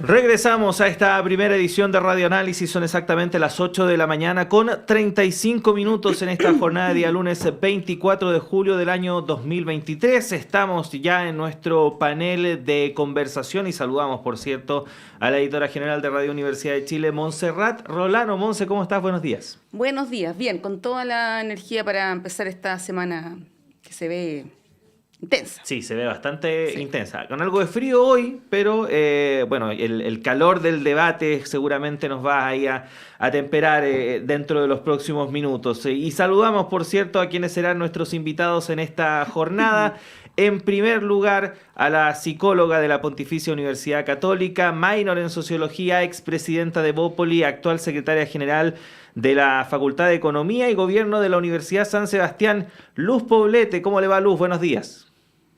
Regresamos a esta primera edición de Radio Análisis, son exactamente las 8 de la mañana con 35 minutos en esta jornada de día lunes 24 de julio del año 2023. Estamos ya en nuestro panel de conversación y saludamos, por cierto, a la editora general de Radio Universidad de Chile, Montserrat Rolano. Monse, ¿cómo estás? Buenos días. Buenos días, bien, con toda la energía para empezar esta semana que se ve intensa. Sí, se ve bastante Sí. intensa. Con algo de frío hoy, pero bueno, el calor del debate seguramente nos va ahí a temperar dentro de los próximos minutos. Y saludamos, por cierto, a quienes serán nuestros invitados en esta jornada. En primer lugar, a la psicóloga de la Pontificia Universidad Católica, minor en Sociología, expresidenta de Bópoli, actual secretaria general de la Facultad de Economía y Gobierno de la Universidad San Sebastián, Luz Poblete. ¿Cómo le va, Luz? Buenos días.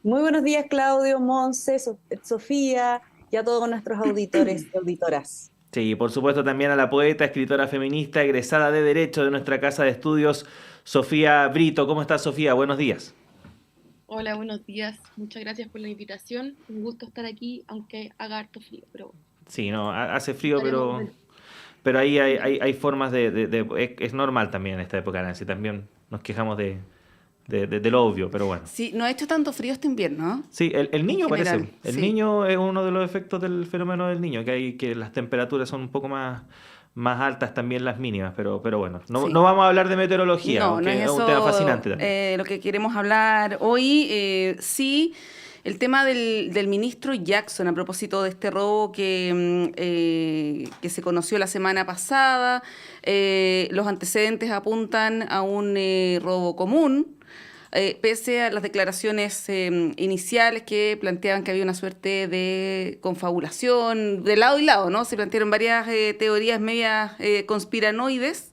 Muy buenos días, Claudio, Monse, Sofía y a todos nuestros auditores y auditoras. Sí, por supuesto también a la poeta, escritora feminista, egresada de Derecho de nuestra casa de estudios, Sofía Brito. ¿Cómo estás, Sofía? Buenos días. Hola, buenos días. Muchas gracias por la invitación. Un gusto estar aquí, aunque haga harto frío, pero Sí, no, hace frío, estaremos bien. pero ahí hay formas es normal también en esta época, Nancy. También nos quejamos de lo obvio, pero bueno. Sí, no ha hecho tanto frío este invierno, ¿no? Sí, el En niño general, parece. El sí. niño es uno de los efectos del fenómeno del niño, que las temperaturas son un poco más altas también las mínimas, pero bueno, no Sí. vamos a hablar de meteorología, No, no aunque es es un tema eso fascinante también. lo que queremos hablar hoy. Sí, el tema del ministro Jackson, a propósito de este robo que se conoció la semana pasada. Los antecedentes apuntan a un robo común. Pese a las declaraciones iniciales que planteaban que había una suerte de confabulación de lado y lado, ¿no? Se plantearon varias teorías medias conspiranoides.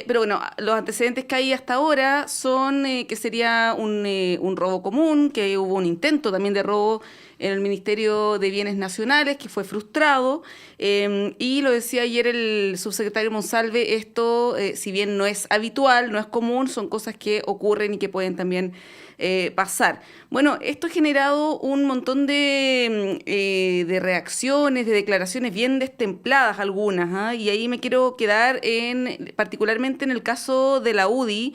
Pero bueno, los antecedentes que hay hasta ahora son que sería un robo común, que hubo un intento también de robo en el Ministerio de Bienes Nacionales, que fue frustrado. Y lo decía ayer el subsecretario Monsalve, esto, si bien no es habitual, no es común, son cosas que ocurren y que pueden también pasar. Bueno, esto ha generado un montón de reacciones, de declaraciones bien destempladas algunas, ¿ah? Y ahí me quiero quedar particularmente en el caso de la UDI,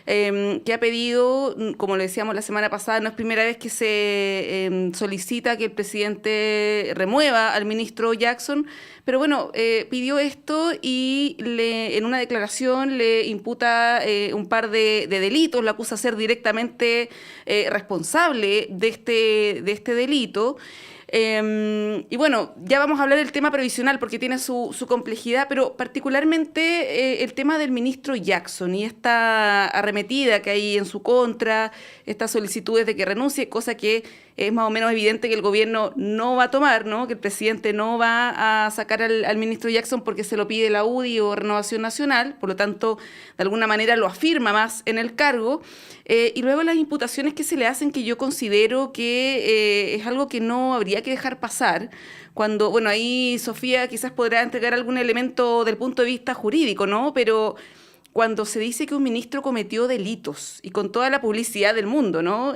que ha pedido, como le decíamos la semana pasada, no es primera vez que se solicita que el presidente remueva al ministro Jackson, pero bueno, pidió esto y en una declaración le imputa un par de delitos, lo acusa de ser directamente responsable de este delito. Y bueno, ya vamos a hablar del tema previsional porque tiene su complejidad, pero particularmente el tema del ministro Jackson y esta arremetida que hay en su contra, estas solicitudes de que renuncie, cosa que es más o menos evidente que el gobierno no va a tomar, ¿no? Que el presidente no va a sacar al ministro Jackson porque se lo pide la UDI o Renovación Nacional, por lo tanto, de alguna manera lo afirma más en el cargo. Y luego las imputaciones que se le hacen, que yo considero que es algo que no habría que dejar pasar. Cuando, bueno, ahí Sofía quizás podrá entregar algún elemento del punto de vista jurídico, ¿no? Pero cuando se dice que un ministro cometió delitos y con toda la publicidad del mundo, ¿no?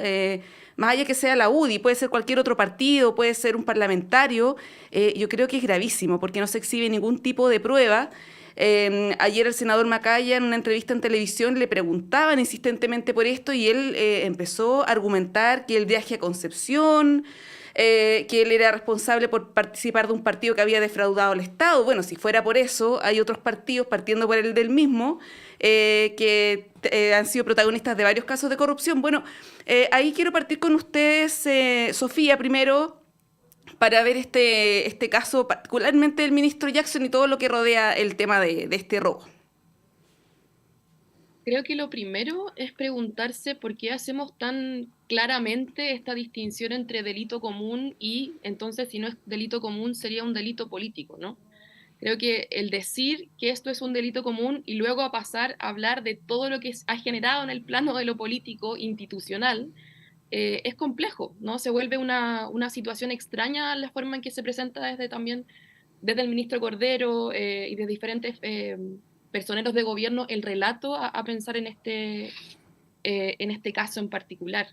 Más allá que sea la UDI, puede ser cualquier otro partido, puede ser un parlamentario, yo creo que es gravísimo porque no se exhibe ningún tipo de prueba. Ayer el senador Macaya en una entrevista en televisión le preguntaban insistentemente por esto y él empezó a argumentar que el viaje a Concepción, que él era responsable por participar de un partido que había defraudado al Estado. Bueno, si fuera por eso, hay otros partidos, partiendo por el del mismo, que han sido protagonistas de varios casos de corrupción. Bueno, ahí quiero partir con ustedes, Sofía, primero, para ver este caso, particularmente del ministro Jackson y todo lo que rodea el tema de este robo. Creo que lo primero es preguntarse por qué hacemos tan claramente esta distinción entre delito común y entonces si no es delito común sería un delito político, ¿no? Creo que el decir que esto es un delito común y luego a pasar a hablar de todo lo que ha generado en el plano de lo político institucional es complejo, ¿no? Se vuelve una situación extraña la forma en que se presenta también desde el ministro Cordero y de diferentes personeros de gobierno el relato a pensar en este caso en particular.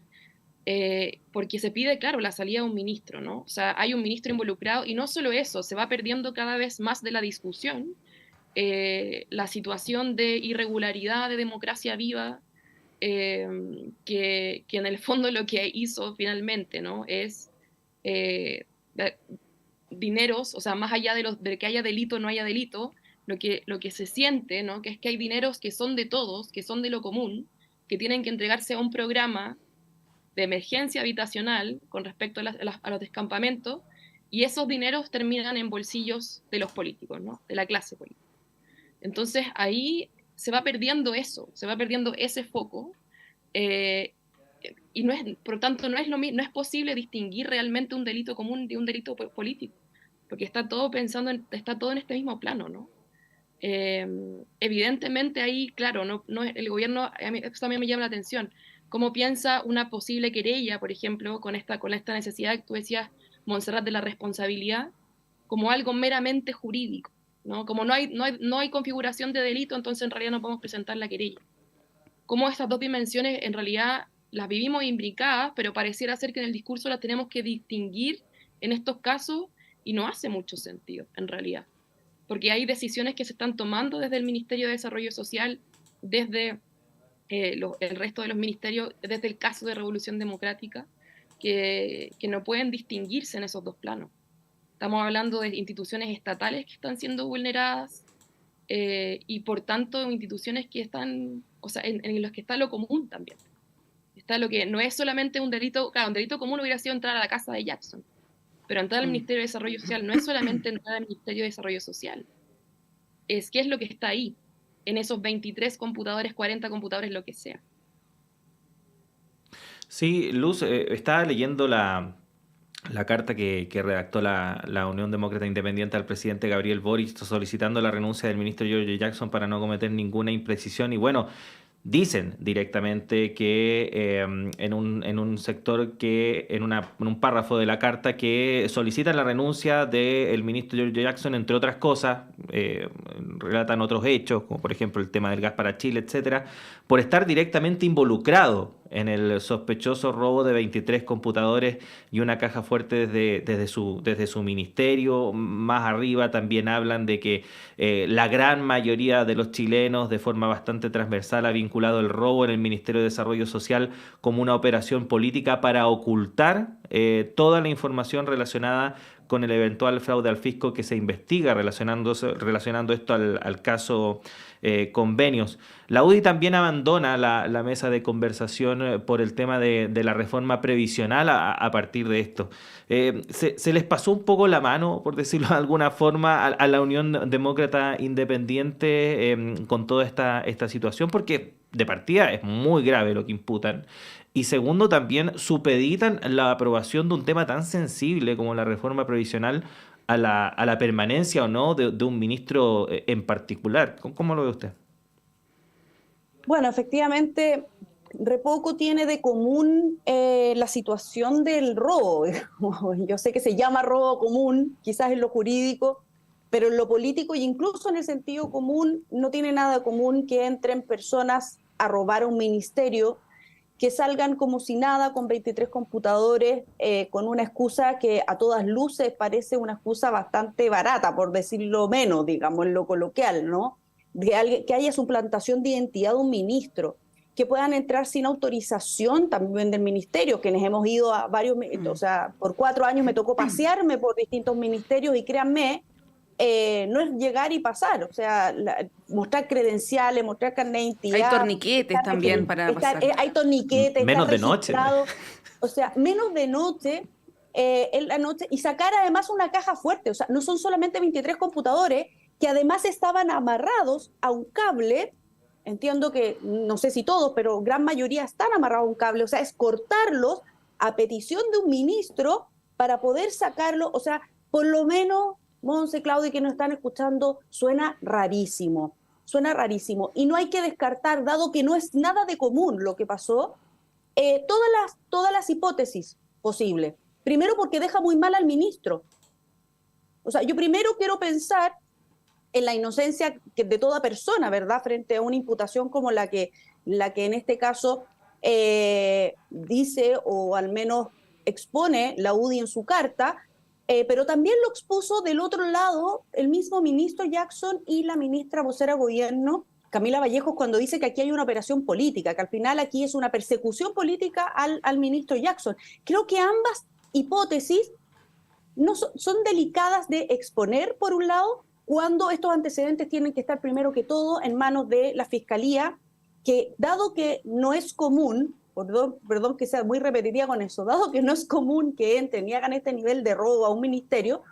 porque se pide, claro, la salida de un ministro, ¿no? O sea, hay un ministro involucrado y no solo eso, se va perdiendo cada vez más de la discusión la situación de irregularidad de democracia viva, que en el fondo lo que hizo finalmente, ¿no? Es dineros, o sea, más allá de que haya delito o no haya delito, lo que se siente, ¿no? Que es que hay dineros que son de todos, que son de lo común, que tienen que entregarse a un programa de emergencia habitacional con respecto a los descampamentos, y esos dineros terminan en bolsillos de los políticos, ¿no? De la clase política. Entonces ahí se va perdiendo eso, se va perdiendo ese foco, y no es, por lo tanto no es posible distinguir realmente un delito común de un delito político, porque está todo está todo en este mismo plano, ¿no? Evidentemente ahí, claro, el gobierno, a mí, eso también me llama la atención, cómo piensa una posible querella, por ejemplo, con esta necesidad que tú decías, Montserrat, de la responsabilidad, como algo meramente jurídico, ¿no? Como no hay configuración de delito, entonces en realidad no podemos presentar la querella. Como estas dos dimensiones en realidad las vivimos imbricadas, pero pareciera ser que en el discurso las tenemos que distinguir en estos casos, y no hace mucho sentido, en realidad. Porque hay decisiones que se están tomando desde el Ministerio de Desarrollo Social, desde el resto de los ministerios, desde el caso de Revolución Democrática, que no pueden distinguirse en esos dos planos. Estamos hablando de instituciones estatales que están siendo vulneradas, y por tanto instituciones que están, o sea, en los que está lo común también. Está lo que no es solamente un delito, claro, un delito común hubiera sido entrar a la casa de Jackson, pero entrar al Ministerio de Desarrollo Social no es solamente entrar al Ministerio de Desarrollo Social, es qué es lo que está ahí, en esos 23 computadores, 40 computadores, lo que sea. Sí, Luz, estaba leyendo la carta que redactó la Unión Demócrata Independiente al presidente Gabriel Boric solicitando la renuncia del ministro Giorgio Jackson para no cometer ninguna imprecisión. Y bueno, dicen directamente que en un sector que, en un párrafo de la carta, que solicitan la renuncia del ministro Giorgio Jackson, entre otras cosas, relatan otros hechos, como por ejemplo el tema del gas para Chile, etcétera, por estar directamente involucrado en el sospechoso robo de 23 computadores y una caja fuerte desde su ministerio. Más arriba también hablan de que la gran mayoría de los chilenos, de forma bastante transversal, ha vinculado el robo en el Ministerio de Desarrollo Social como una operación política para ocultar toda la información relacionada con el eventual fraude al fisco que se investiga, relacionando esto al caso convenios. La UDI también abandona la mesa de conversación por el tema de la reforma previsional a partir de esto. Se les pasó un poco la mano, por decirlo de alguna forma, a la Unión Demócrata Independiente con toda esta situación, porque de partida es muy grave lo que imputan. Y segundo, también supeditan la aprobación de un tema tan sensible como la reforma previsional a la permanencia o no de un ministro en particular. ¿Cómo lo ve usted? Bueno, efectivamente, re poco tiene de común la situación del robo. Yo sé que se llama robo común, quizás en lo jurídico, pero en lo político e incluso en el sentido común no tiene nada común que entren personas a robar a un ministerio, que salgan como si nada con 23 computadores, con una excusa que a todas luces parece una excusa bastante barata, por decirlo menos, digamos, en lo coloquial, ¿no? Que haya suplantación de identidad de un ministro, que puedan entrar sin autorización también del ministerio, quienes hemos ido a varios, o sea, por 4 años me tocó pasearme por distintos ministerios y créanme, no es llegar y pasar, o sea, mostrar credenciales, mostrar carnet de identidad. Hay torniquetes también para pasar. Hay torniquetes, menos de noche. O sea, menos de noche, en la noche, y sacar además una caja fuerte, o sea, no son solamente 23 computadores, que además estaban amarrados a un cable. Entiendo que, no sé si todos, pero gran mayoría están amarrados a un cable, o sea, es cortarlos a petición de un ministro para poder sacarlo, o sea, por lo menos, Monse, Claudia, que nos están escuchando, suena rarísimo, y no hay que descartar, dado que no es nada de común lo que pasó, todas las hipótesis posibles. Primero porque deja muy mal al ministro. O sea, yo primero quiero pensar en la inocencia de toda persona, ¿verdad?, frente a una imputación como la que en este caso dice, o al menos expone la UDI en su carta, pero también lo expuso del otro lado el mismo ministro Jackson y la ministra vocera de gobierno, Camila Vallejos, cuando dice que aquí hay una operación política, que al final aquí es una persecución política al ministro Jackson. Creo que ambas hipótesis no son delicadas de exponer, por un lado, cuando estos antecedentes tienen que estar primero que todo en manos de la Fiscalía, que dado que no es común, perdón que sea muy repetitiva con eso, dado que no es común que entren y hagan este nivel de robo a un ministerio,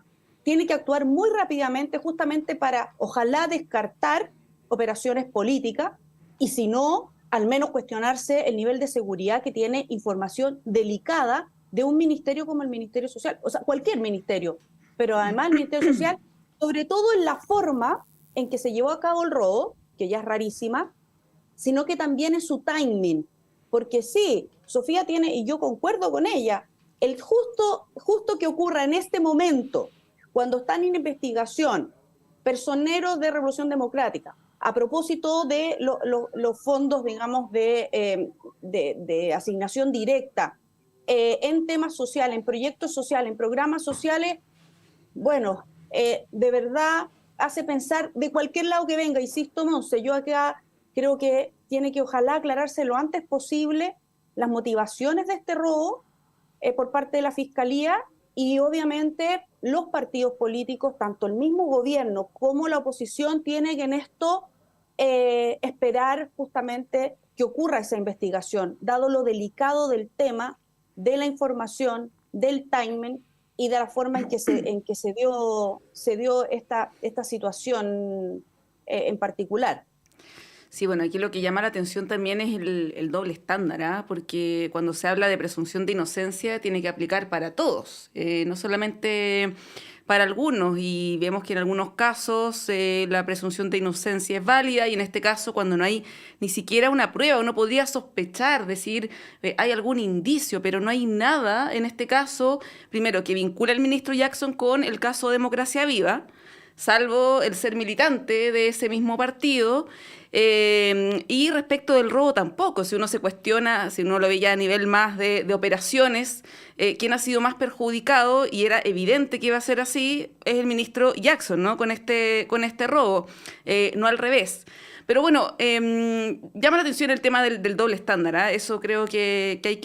tiene que actuar muy rápidamente justamente para, ojalá, descartar operaciones políticas y si no, al menos cuestionarse el nivel de seguridad que tiene información delicada de un ministerio como el Ministerio Social, o sea, cualquier ministerio, pero además el Ministerio Social, sobre todo en la forma en que se llevó a cabo el robo, que ya es rarísima, sino que también en su timing, porque sí, Sofía tiene, y yo concuerdo con ella, el justo que ocurra en este momento, cuando están en investigación personeros de Revolución Democrática, a propósito de los fondos, digamos, de asignación directa, en temas sociales, en proyectos sociales, en programas sociales, bueno, de verdad hace pensar de cualquier lado que venga, insisto, Monse, yo acá creo que tiene que ojalá aclararse lo antes posible las motivaciones de este robo por parte de la Fiscalía y obviamente los partidos políticos, tanto el mismo gobierno como la oposición, tienen que en esto esperar justamente que ocurra esa investigación, dado lo delicado del tema, de la información, del timing y de la forma en que se dio esta situación en particular. Sí, bueno, aquí lo que llama la atención también es el doble estándar, ¿ah? Porque cuando se habla de presunción de inocencia tiene que aplicar para todos, no solamente para algunos, y vemos que en algunos casos la presunción de inocencia es válida y en este caso cuando no hay ni siquiera una prueba, uno podría sospechar, decir, hay algún indicio, pero no hay nada en este caso, primero, que vincula al ministro Jackson con el caso Democracia Viva, salvo el ser militante de ese mismo partido. Y respecto del robo tampoco, si uno se cuestiona, si uno lo ve ya a nivel más de operaciones, quién ha sido más perjudicado, y era evidente que iba a ser así, es el ministro Jackson, ¿no? Con este robo, no al revés. Pero bueno, llama la atención el tema del doble estándar, ¿eh? Eso creo que hay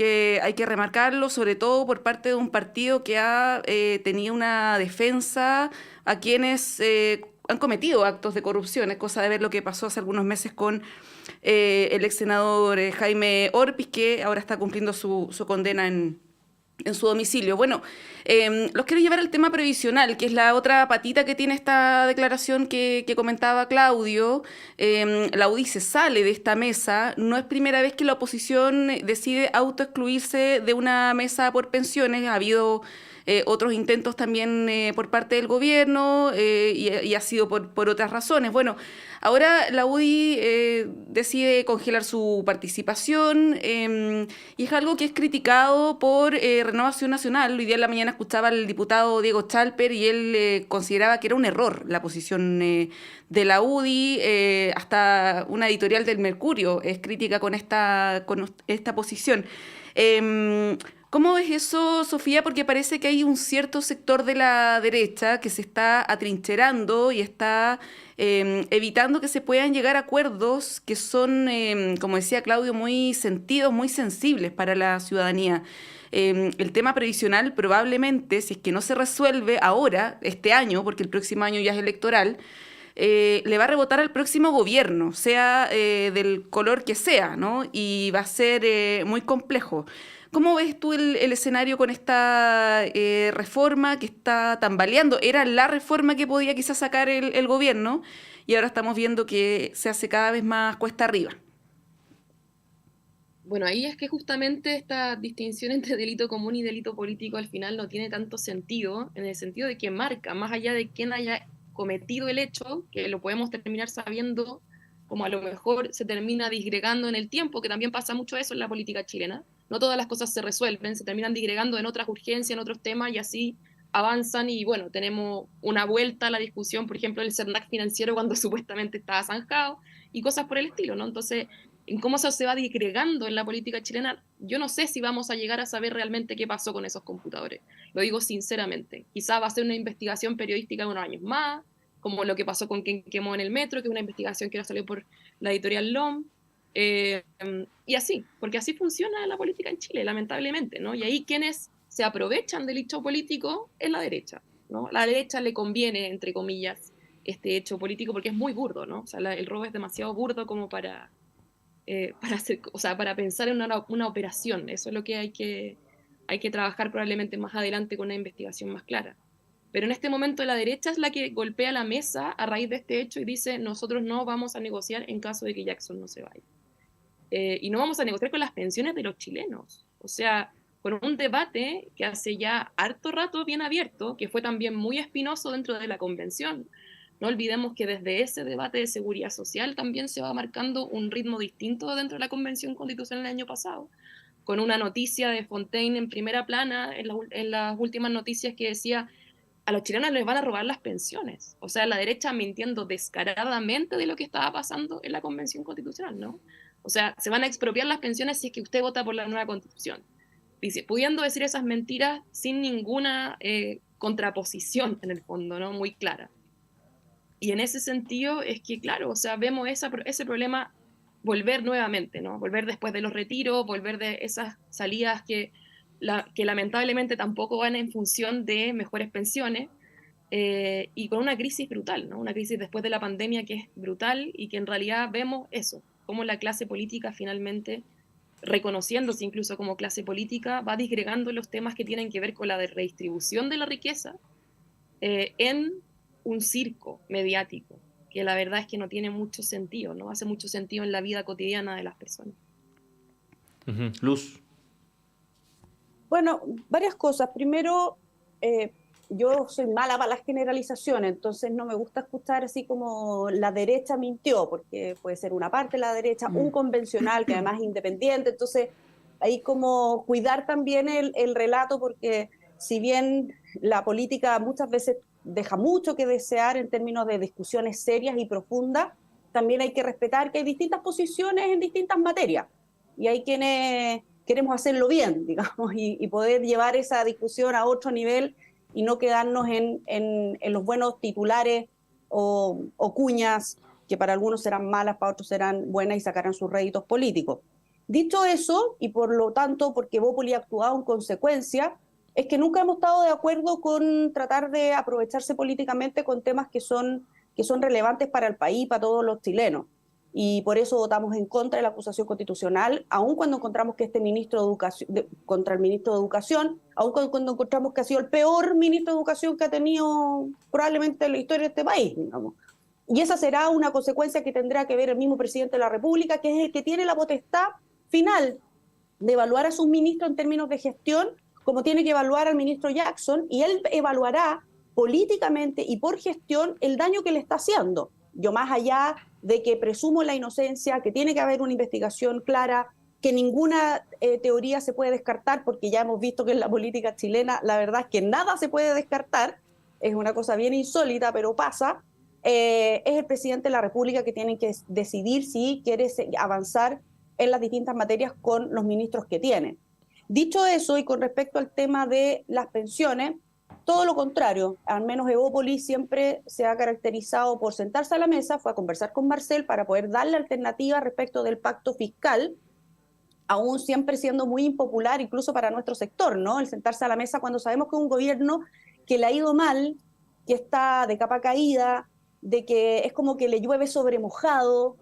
que remarcarlo, sobre todo por parte de un partido que ha tenido una defensa a quienes han cometido actos de corrupción. Es cosa de ver lo que pasó hace algunos meses con el ex senador Jaime Orpiz, que ahora está cumpliendo su condena en su domicilio. Bueno, los quiero llevar al tema previsional, que es la otra patita que tiene esta declaración que comentaba Claudio. La UDI se sale de esta mesa. No es primera vez que la oposición decide autoexcluirse de una mesa por pensiones. Ha habido otros intentos también por parte del gobierno y ha sido por otras razones. Bueno, ahora la UDI decide congelar su participación y es algo que es criticado por Renovación Nacional. Hoy día en la mañana escuchaba al diputado Diego Chalper y él consideraba que era un error la posición de la UDI. Hasta una editorial del Mercurio es crítica con esta posición. ¿Cómo ves eso, Sofía? Porque parece que hay un cierto sector de la derecha que se está atrincherando y está evitando que se puedan llegar a acuerdos que son, como decía Claudio, muy sentidos, muy sensibles para la ciudadanía. El tema previsional probablemente, si es que no se resuelve ahora, este año, porque el próximo año ya es electoral, le va a rebotar al próximo gobierno, sea del color que sea, ¿no? Y va a ser muy complejo. ¿Cómo ves tú el escenario con esta reforma que está tambaleando? Era la reforma que podía quizás sacar el gobierno y ahora estamos viendo que se hace cada vez más cuesta arriba. Bueno, ahí es que justamente esta distinción entre delito común y delito político al final no tiene tanto sentido, en el sentido de que marca, más allá de quién haya cometido el hecho, que lo podemos terminar sabiendo, como a lo mejor se termina disgregando en el tiempo, que también pasa mucho eso en la política chilena. No todas las cosas se resuelven, se terminan disgregando en otras urgencias, en otros temas, y así avanzan, y bueno, tenemos una vuelta a la discusión, por ejemplo, el CERNAC financiero cuando supuestamente estaba zanjado, y cosas por el estilo, ¿no? Entonces, en cómo eso se va disgregando en la política chilena, yo no sé si vamos a llegar a saber realmente qué pasó con esos computadores. Lo digo sinceramente. Quizá va a ser una investigación periodística de unos años más, como lo que pasó con quien quemó en el metro, que es una investigación que ahora salió por la editorial LOM, y así, porque así funciona la política en Chile, lamentablemente, ¿no? Y ahí quienes se aprovechan del hecho político es la derecha, ¿no? A la derecha le conviene, entre comillas, este hecho político porque es muy burdo, ¿no? O sea, el robo es demasiado burdo como para hacer, o sea, para pensar en una operación. Eso es lo que hay que trabajar probablemente más adelante con una investigación más clara. Pero en este momento la derecha es la que golpea la mesa a raíz de este hecho y dice, nosotros no vamos a negociar en caso de que Jackson no se vaya. Y no vamos a negociar con las pensiones de los chilenos. O sea, con un debate que hace ya harto rato bien abierto, que fue también muy espinoso dentro de la convención. No olvidemos que desde ese debate de seguridad social también se va marcando un ritmo distinto dentro de la Convención Constitucional el año pasado, con una noticia de Fontaine en primera plana en las últimas noticias que decía a los chilenos les van a robar las pensiones. O sea, la derecha mintiendo descaradamente de lo que estaba pasando en la Convención Constitucional, ¿no? O sea, se van a expropiar las pensiones si es que usted vota por la nueva Constitución. Dice, pudiendo decir esas mentiras sin ninguna contraposición en el fondo, ¿no? Muy clara. Y en ese sentido es que, claro, o sea, vemos ese problema volver nuevamente, ¿no? Volver después de los retiros, volver de esas salidas que lamentablemente tampoco van en función de mejores pensiones, y con una crisis brutal, ¿no? Una crisis después de la pandemia que es brutal y que en realidad vemos eso, cómo la clase política finalmente, reconociéndose incluso como clase política, va disgregando los temas que tienen que ver con la redistribución de la riqueza en un circo mediático, que la verdad es que no tiene mucho sentido, no hace mucho sentido en la vida cotidiana de las personas. Luz. Bueno, varias cosas. Primero, yo soy mala para las generalizaciones, entonces no me gusta escuchar así como la derecha mintió, porque puede ser una parte de la derecha, un convencional que además es independiente, entonces ahí como cuidar también el relato, porque si bien la política muchas veces deja mucho que desear en términos de discusiones serias y profundas, también hay que respetar que hay distintas posiciones en distintas materias, y hay quienes queremos hacerlo bien, digamos, y poder llevar esa discusión a otro nivel y no quedarnos en los buenos titulares o cuñas que para algunos serán malas, para otros serán buenas y sacarán sus réditos políticos. Dicho eso, y por lo tanto, porque Bópoli ha actuado en consecuencia, es que nunca hemos estado de acuerdo con tratar de aprovecharse políticamente con temas que son relevantes para el país, para todos los chilenos. Y por eso votamos en contra de la acusación constitucional, aun cuando encontramos que este ministro de Educación, contra el ministro de Educación, aun cuando encontramos que ha sido el peor ministro de Educación que ha tenido probablemente la historia de este país, digamos. Y esa será una consecuencia que tendrá que ver el mismo presidente de la República, que es el que tiene la potestad final de evaluar a sus ministros en términos de gestión, como tiene que evaluar al ministro Jackson, y él evaluará políticamente y por gestión el daño que le está haciendo. Yo, más allá de que presumo la inocencia, que tiene que haber una investigación clara, que ninguna teoría se puede descartar, porque ya hemos visto que en la política chilena la verdad es que nada se puede descartar, es una cosa bien insólita, pero pasa, es el presidente de la República que tiene que decidir si quiere avanzar en las distintas materias con los ministros que tiene. Dicho eso, y con respecto al tema de las pensiones, todo lo contrario, al menos Evópoli siempre se ha caracterizado por sentarse a la mesa, fue a conversar con Marcel para poder darle alternativa respecto del pacto fiscal, aún siempre siendo muy impopular incluso para nuestro sector, ¿no? El sentarse a la mesa cuando sabemos que es un gobierno que le ha ido mal, que está de capa caída, de que es como que le llueve sobre mojado,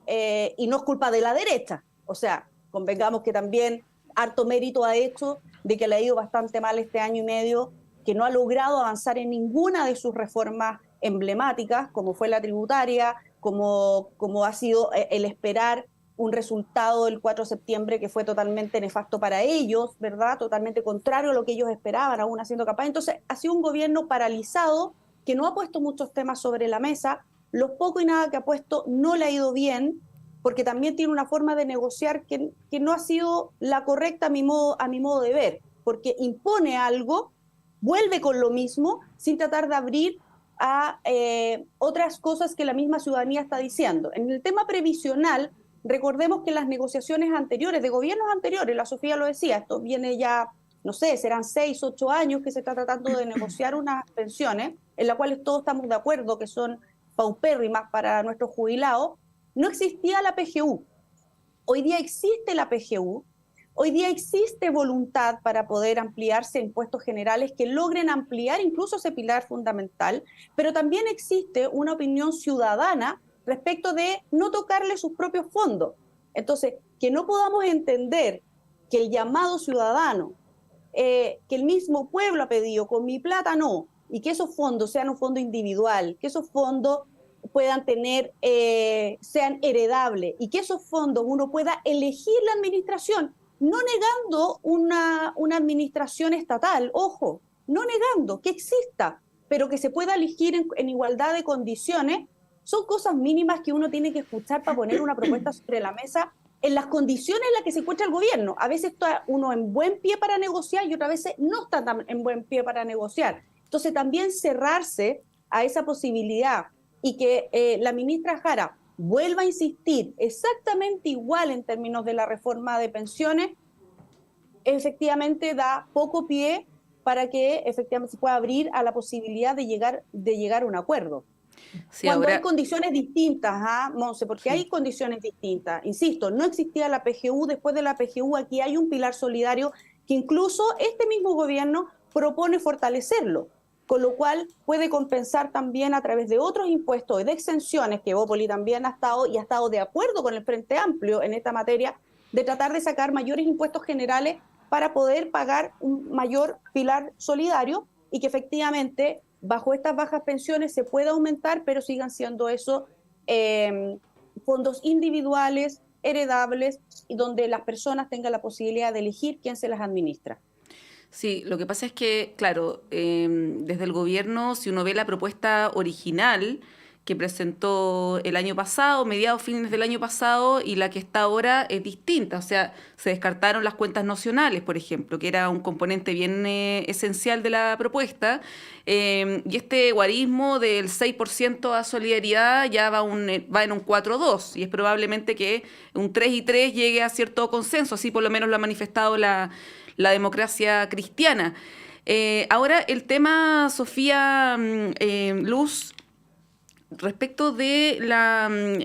y no es culpa de la derecha. O sea, convengamos que también harto mérito ha hecho de que le ha ido bastante mal este año y medio, que no ha logrado avanzar en ninguna de sus reformas emblemáticas, como fue la tributaria, como ha sido el esperar un resultado del 4 de septiembre que fue totalmente nefasto para ellos, ¿verdad? Totalmente contrario a lo que ellos esperaban, aún haciendo campaña. Entonces, ha sido un gobierno paralizado, que no ha puesto muchos temas sobre la mesa, los poco y nada que ha puesto no le ha ido bien, porque también tiene una forma de negociar que no ha sido la correcta a mi modo de ver, porque impone algo, vuelve con lo mismo, sin tratar de abrir a otras cosas que la misma ciudadanía está diciendo. En el tema previsional, recordemos que las negociaciones anteriores, de gobiernos anteriores, la Sofía lo decía, esto viene ya, no sé, serán 6, 8 años que se está tratando de negociar unas pensiones en las cuales todos estamos de acuerdo que son paupérrimas para nuestros jubilados. No existía la PGU. Hoy día existe la PGU. Hoy día existe voluntad para poder ampliarse impuestos generales que logren ampliar incluso ese pilar fundamental, pero también existe una opinión ciudadana respecto de no tocarle sus propios fondos. Entonces, que no podamos entender que el llamado ciudadano, que el mismo pueblo ha pedido, con mi plata no, y que esos fondos sean un fondo individual, que esos fondos puedan tener, sean heredables, y que esos fondos uno pueda elegir la administración, no negando una administración estatal, ojo, no negando que exista, pero que se pueda elegir en igualdad de condiciones, son cosas mínimas que uno tiene que escuchar para poner una propuesta sobre la mesa en las condiciones en las que se encuentra el gobierno. A veces está uno en buen pie para negociar y otras veces no está tan en buen pie para negociar. Entonces también cerrarse a esa posibilidad y que la ministra Jara vuelva a insistir exactamente igual en términos de la reforma de pensiones, efectivamente da poco pie para que efectivamente se pueda abrir a la posibilidad de llegar a un acuerdo. Sí, cuando ahora hay condiciones distintas, Monse, porque sí, hay condiciones distintas. Insisto, no existía la PGU, después de la PGU aquí hay un pilar solidario que incluso este mismo gobierno propone fortalecerlo, con lo cual puede compensar también a través de otros impuestos y de exenciones, que Bópoli también ha estado de acuerdo con el Frente Amplio en esta materia, de tratar de sacar mayores impuestos generales para poder pagar un mayor pilar solidario y que efectivamente bajo estas bajas pensiones se pueda aumentar, pero sigan siendo eso fondos individuales, heredables, y donde las personas tengan la posibilidad de elegir quién se las administra. Sí, lo que pasa es que, claro, desde el gobierno, si uno ve la propuesta original que presentó el año pasado, mediados, fines del año pasado, y la que está ahora es distinta. O sea, se descartaron las cuentas nocionales, por ejemplo, que era un componente bien esencial de la propuesta, y este guarismo del 6% a solidaridad ya va en un 4-2, y es probablemente que un 3-3 llegue a cierto consenso, así por lo menos lo ha manifestado la democracia cristiana. Ahora, el tema, Sofía, Luz, respecto de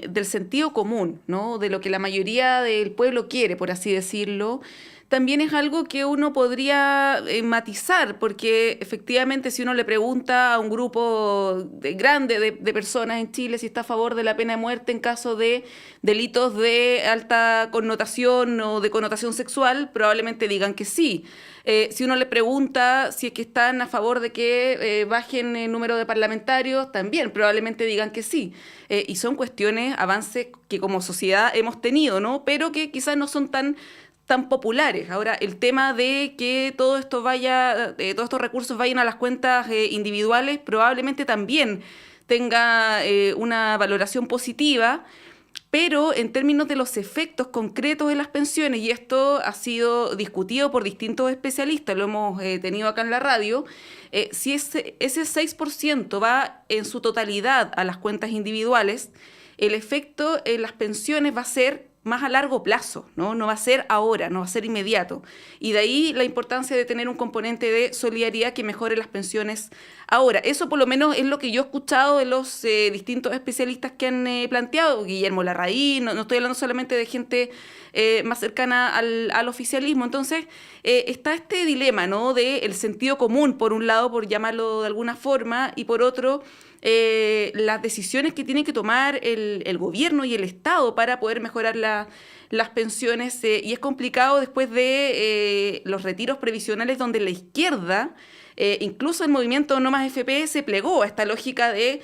del sentido común, ¿no? De lo que la mayoría del pueblo quiere, por así decirlo, también es algo que uno podría matizar, porque efectivamente si uno le pregunta a un grupo grande de personas en Chile si está a favor de la pena de muerte en caso de delitos de alta connotación o de connotación sexual, probablemente digan que sí. Si uno le pregunta si es que están a favor de que bajen el número de parlamentarios, también probablemente digan que sí. Y son cuestiones, avances que como sociedad hemos tenido, ¿no? Pero que quizás no son tan populares. Ahora, el tema de que todo esto vaya, todos estos recursos vayan a las cuentas individuales, probablemente también tenga una valoración positiva, pero en términos de los efectos concretos de las pensiones, y esto ha sido discutido por distintos especialistas, lo hemos tenido acá en la radio, si ese 6% va en su totalidad a las cuentas individuales, el efecto en las pensiones va a ser más a largo plazo, ¿no? No va a ser ahora, no va a ser inmediato. Y de ahí la importancia de tener un componente de solidaridad que mejore las pensiones ahora. Eso por lo menos es lo que yo he escuchado de los distintos especialistas que han planteado. Guillermo Larraín, no estoy hablando solamente de gente más cercana al oficialismo. Entonces, está este dilema, ¿no? Del sentido común, por un lado, por llamarlo de alguna forma, y por otro, las decisiones que tiene que tomar el gobierno y el Estado para poder mejorar las pensiones, y es complicado después de los retiros previsionales donde la izquierda, incluso el movimiento No Más FP, se plegó a esta lógica de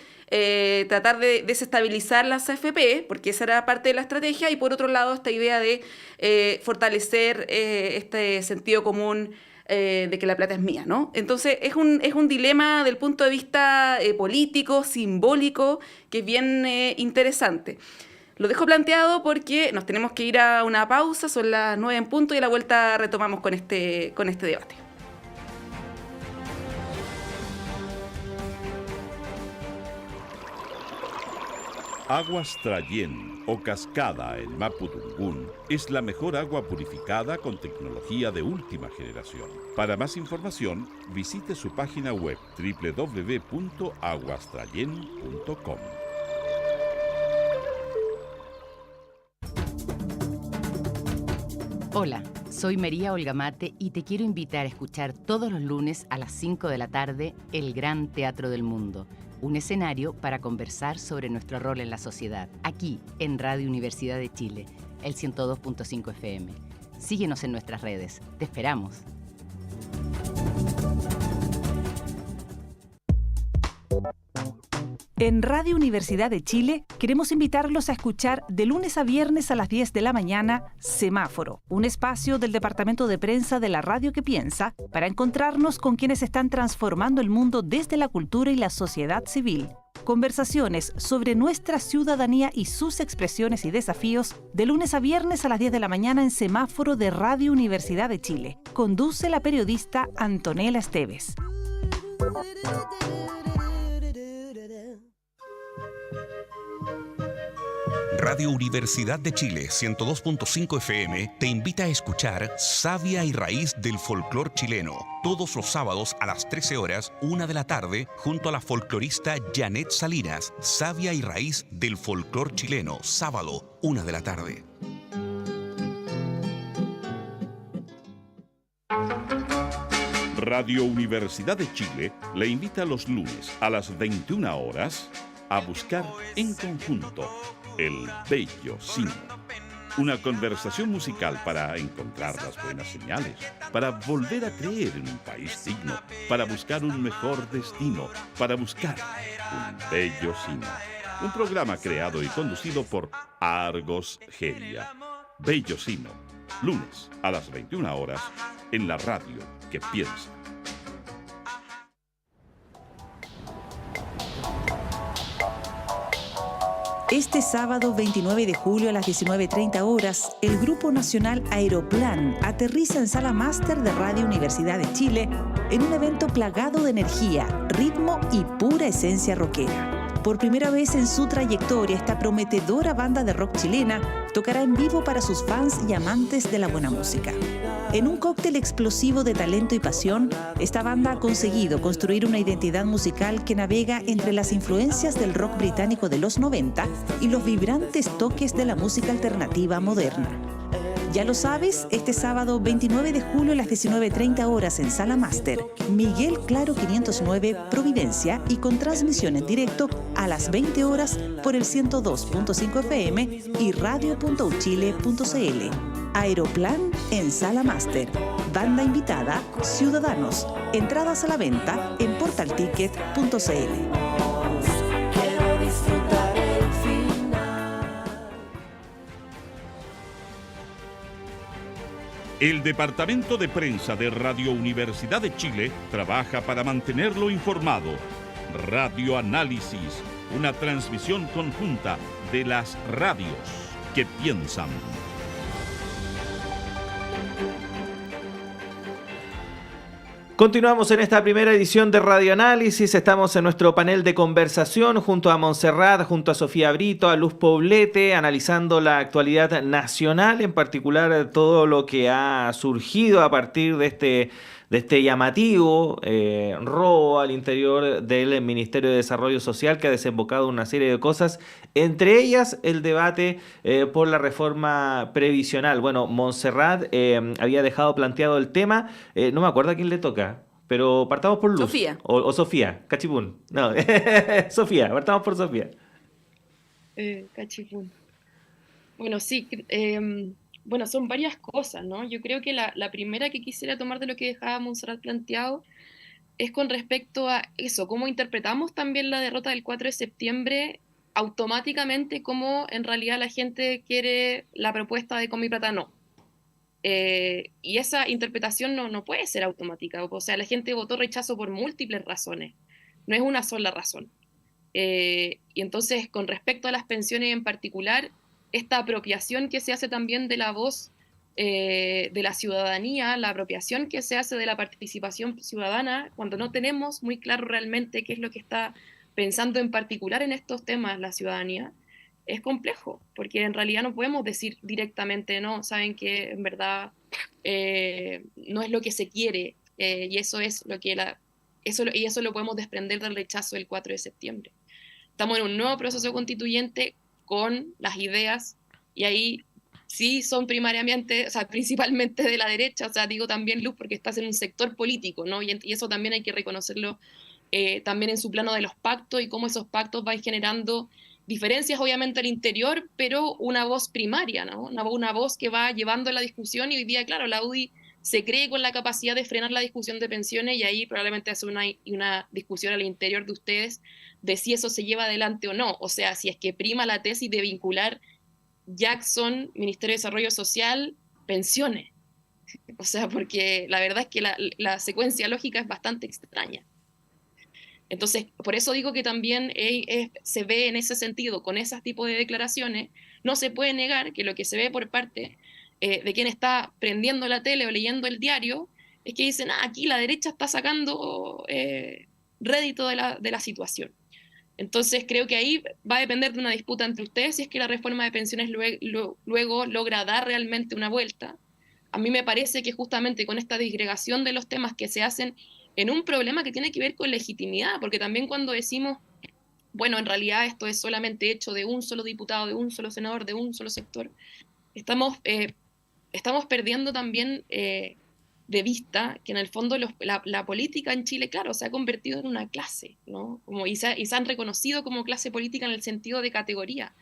tratar de desestabilizar las AFP, porque esa era parte de la estrategia, y por otro lado esta idea de fortalecer este sentido común de que la plata es mía, ¿no? Entonces es un dilema del punto de vista político, simbólico, que es bien interesante. Lo dejo planteado porque nos tenemos que ir a una pausa, son las 9 en punto, y a la vuelta retomamos con este debate. Aguas Trayén o Cascada en Mapudungún es la mejor agua purificada con tecnología de última generación. Para más información, visite su página web www.aguastrayen.com. Hola, soy María Olga Mate y te quiero invitar a escuchar todos los lunes a las 5 de la tarde El Gran Teatro del Mundo, un escenario para conversar sobre nuestro rol en la sociedad, aquí en Radio Universidad de Chile, el 102.5 FM. Síguenos en nuestras redes, te esperamos. En Radio Universidad de Chile queremos invitarlos a escuchar de lunes a viernes a las 10 de la mañana Semáforo, un espacio del Departamento de Prensa de la Radio que Piensa para encontrarnos con quienes están transformando el mundo desde la cultura y la sociedad civil. Conversaciones sobre nuestra ciudadanía y sus expresiones y desafíos de lunes a viernes a las 10 de la mañana en Semáforo de Radio Universidad de Chile. Conduce la periodista Antonella Esteves. Radio Universidad de Chile 102.5 FM te invita a escuchar Savia y Raíz del Folclor Chileno, todos los sábados a las 13 horas, 1 de la tarde, junto a la folclorista Janet Salinas. Savia y Raíz del Folclor Chileno, sábado, 1 de la tarde. Radio Universidad de Chile le invita los lunes a las 21 horas a buscar en conjunto El Bello Sino. Una conversación musical para encontrar las buenas señales, para volver a creer en un país digno, para buscar un mejor destino, para buscar un bello sino. Un programa creado y conducido por Argos Geria. Bello Sino, lunes a las 21 horas en la radio que piensa. Este sábado 29 de julio a las 19:30 horas, el Grupo Nacional Aeroplan aterriza en Sala Máster de Radio Universidad de Chile en un evento plagado de energía, ritmo y pura esencia rockera. Por primera vez en su trayectoria, esta prometedora banda de rock chilena tocará en vivo para sus fans y amantes de la buena música. En un cóctel explosivo de talento y pasión, esta banda ha conseguido construir una identidad musical que navega entre las influencias del rock británico de los 90 y los vibrantes toques de la música alternativa moderna. Ya lo sabes, este sábado 29 de julio a las 19:30 horas en Sala Máster, Miguel Claro 509, Providencia, y con transmisión en directo a las 20 horas por el 102.5 FM y radio.uchile.cl. Aeroplan en Sala Máster. Banda invitada, Ciudadanos. Entradas a la venta en portalticket.cl. El Departamento de Prensa de Radio Universidad de Chile trabaja para mantenerlo informado. Radio Análisis, una transmisión conjunta de las radios que piensan. Continuamos en esta primera edición de Radio Análisis. Estamos en nuestro panel de conversación junto a Montserrat, junto a Sofía Brito, a Luz Poblete, analizando la actualidad nacional, en particular todo lo que ha surgido a partir de este llamativo robo al interior del Ministerio de Desarrollo Social, que ha desembocado una serie de cosas, entre ellas el debate por la reforma previsional. Bueno, Montserrat había dejado planteado el tema, no me acuerdo a quién le toca, pero partamos por Luz. Sofía. O Sofía, Cachipún. No, Sofía, partamos por Sofía. Cachipún. Bueno, sí, bueno, son varias cosas, ¿no? Yo creo que la primera que quisiera tomar de lo que dejaba Montserrat planteado es con respecto a eso, cómo interpretamos también la derrota del 4 de septiembre automáticamente, como en realidad la gente quiere la propuesta de Con mi plata no. Y esa interpretación no puede ser automática, o sea, la gente votó rechazo por múltiples razones, no es una sola razón. Y entonces, con respecto a las pensiones en particular, esta apropiación que se hace también de la voz de la ciudadanía, la apropiación que se hace de la participación ciudadana, cuando no tenemos muy claro realmente qué es lo que está pensando en particular en estos temas la ciudadanía, es complejo, porque en realidad no podemos decir directamente, no, saben que en verdad no es lo que se quiere, y eso es lo que eso lo podemos desprender del rechazo del 4 de septiembre. Estamos en un nuevo proceso constituyente con las ideas, y ahí sí son primariamente, o sea, principalmente de la derecha, o sea, digo también, Luz, porque estás en un sector político, ¿no? Y eso también hay que reconocerlo también en su plano de los pactos y cómo esos pactos van generando diferencias obviamente al interior, pero una voz primaria, ¿no? Una voz que va llevando la discusión, y hoy día, claro, la UDI se cree con la capacidad de frenar la discusión de pensiones, y ahí probablemente hace una discusión al interior de ustedes de si eso se lleva adelante o no, o sea, si es que prima la tesis de vincular Jackson, Ministerio de Desarrollo Social, pensiones. O sea, porque la verdad es que la secuencia lógica es bastante extraña. Entonces, por eso digo que también se ve en ese sentido, con ese tipo de declaraciones, no se puede negar que lo que se ve por parte de quien está prendiendo la tele o leyendo el diario, es que dicen, aquí la derecha está sacando rédito de la situación. Entonces creo que ahí va a depender de una disputa entre ustedes si es que la reforma de pensiones luego logra dar realmente una vuelta. A mí me parece que justamente con esta disgregación de los temas que se hacen en un problema que tiene que ver con legitimidad, porque también cuando decimos, bueno, en realidad esto es solamente hecho de un solo diputado, de un solo senador, de un solo sector, estamos perdiendo también de vista que en el fondo la política en Chile, claro, se ha convertido en una clase, ¿no? Y se han reconocido como clase política en el sentido de categoría,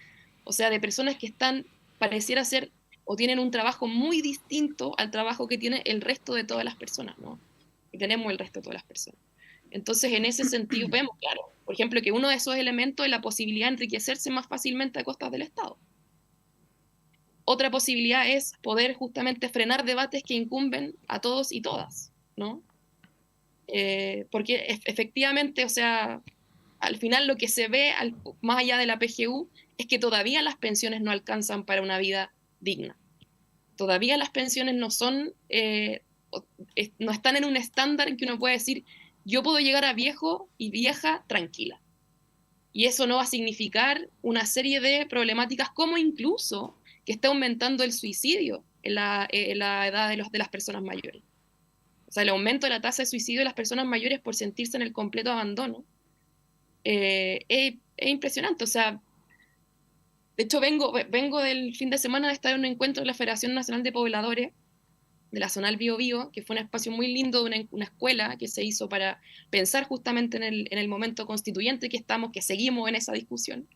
o sea, de personas que pareciera ser, o tienen un trabajo muy distinto al trabajo que tiene el resto de todas las personas, ¿no? Y tenemos el resto de todas las personas. Entonces, en ese sentido, vemos, claro, por ejemplo, que uno de esos elementos es la posibilidad de enriquecerse más fácilmente a costas del Estado. Otra posibilidad es poder justamente frenar debates que incumben a todos y todas, ¿no? Porque efectivamente, o sea, al final lo que se ve, más allá de la PGU, es que todavía las pensiones no alcanzan para una vida digna. Todavía las pensiones no están en un estándar en que uno puede decir, yo puedo llegar a viejo y vieja tranquila. Y eso no va a significar una serie de problemáticas como incluso que está aumentando el suicidio en la edad de las personas mayores. O sea, el aumento de la tasa de suicidio de las personas mayores por sentirse en el completo abandono es impresionante. O sea, de hecho vengo del fin de semana de estar en un encuentro de la Federación Nacional de Pobladores de la Zonal Biobío, que fue un espacio muy lindo de una escuela que se hizo para pensar justamente en el momento constituyente que estamos, que seguimos en esa discusión.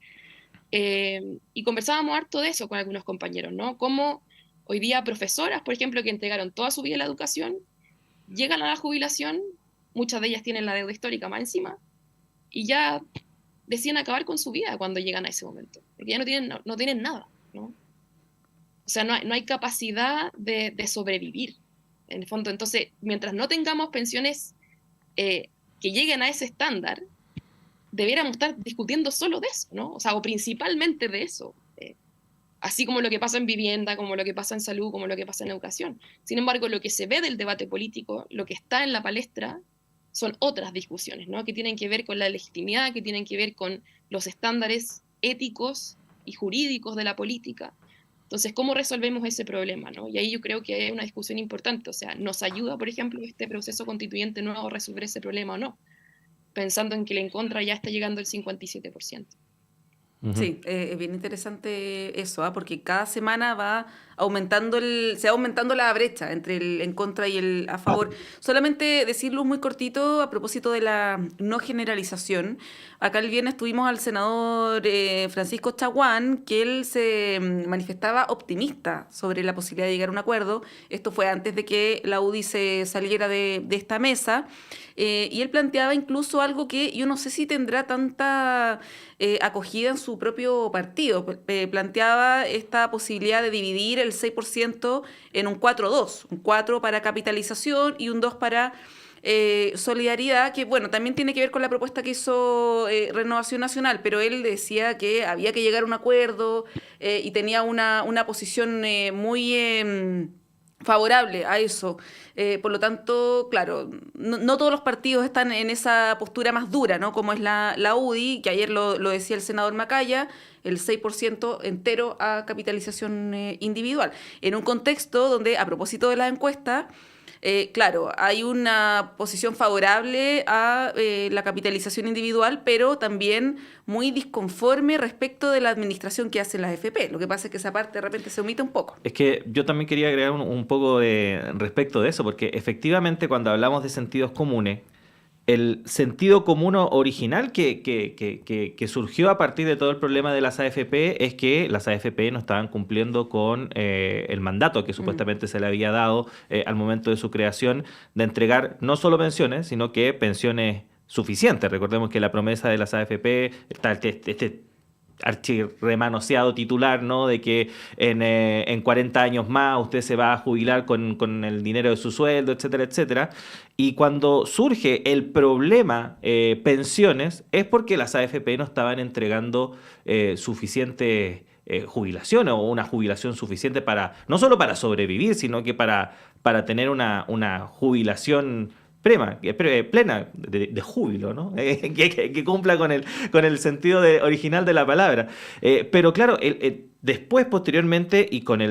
Y conversábamos harto de eso con algunos compañeros, ¿no? Cómo hoy día profesoras, por ejemplo, que entregaron toda su vida a la educación, llegan a la jubilación, muchas de ellas tienen la deuda histórica más encima, y ya deciden acabar con su vida cuando llegan a ese momento, porque ya no tienen nada, ¿no? O sea, no hay capacidad de sobrevivir, en el fondo. Entonces, mientras no tengamos pensiones que lleguen a ese estándar, debiéramos estar discutiendo solo de eso, ¿no? O sea, o principalmente de eso. Así como lo que pasa en vivienda, como lo que pasa en salud, como lo que pasa en educación. Sin embargo, lo que se ve del debate político, lo que está en la palestra, son otras discusiones, ¿no? Que tienen que ver con la legitimidad, que tienen que ver con los estándares éticos y jurídicos de la política. Entonces, ¿cómo resolvemos ese problema, ¿no? Y ahí yo creo que es una discusión importante. O sea, ¿nos ayuda, por ejemplo, este proceso constituyente nuevo a resolver ese problema o no? Pensando en que el en contra ya está llegando el 57%. Sí, es bien interesante eso, porque cada semana se va aumentando la brecha entre el en contra y el a favor. Solamente decirlo muy cortito a propósito de la no generalización. Acá el viernes tuvimos al senador Francisco Chaguán, que él se manifestaba optimista sobre la posibilidad de llegar a un acuerdo. Esto fue antes de que la UDI se saliera de esta mesa. Y él planteaba incluso algo que yo no sé si tendrá tanta acogida en su propio partido. Planteaba esta posibilidad de dividir el 6% en un 4-2, un 4 para capitalización y un 2 para solidaridad, que bueno, también tiene que ver con la propuesta que hizo Renovación Nacional, pero él decía que había que llegar a un acuerdo y tenía una posición muy favorable a eso. Por lo tanto, claro, no todos los partidos están en esa postura más dura, ¿no? Como es la UDI, que ayer lo decía el senador Macaya, el 6% entero a capitalización individual. En un contexto donde, a propósito de la encuesta, claro, hay una posición favorable a la capitalización individual, pero también muy disconforme respecto de la administración que hacen las FP. Lo que pasa es que esa parte de repente se omite un poco. Es que yo también quería agregar un poco de respecto de eso, porque efectivamente cuando hablamos de sentidos comunes, el sentido común original que surgió a partir de todo el problema de las AFP es que las AFP no estaban cumpliendo con el mandato que supuestamente se le había dado al momento de su creación de entregar no solo pensiones, sino que pensiones suficientes. Recordemos que la promesa de las AFP está este archirremanoseado titular, ¿no? De que en 40 años más usted se va a jubilar con el dinero de su sueldo, etcétera, etcétera. Y cuando surge el problema pensiones es porque las AFP no estaban entregando suficiente jubilación o una jubilación suficiente para no solo para sobrevivir, sino que para tener una jubilación plena de júbilo, ¿no? Que cumpla con el sentido original de la palabra. Pero claro, después, posteriormente, y con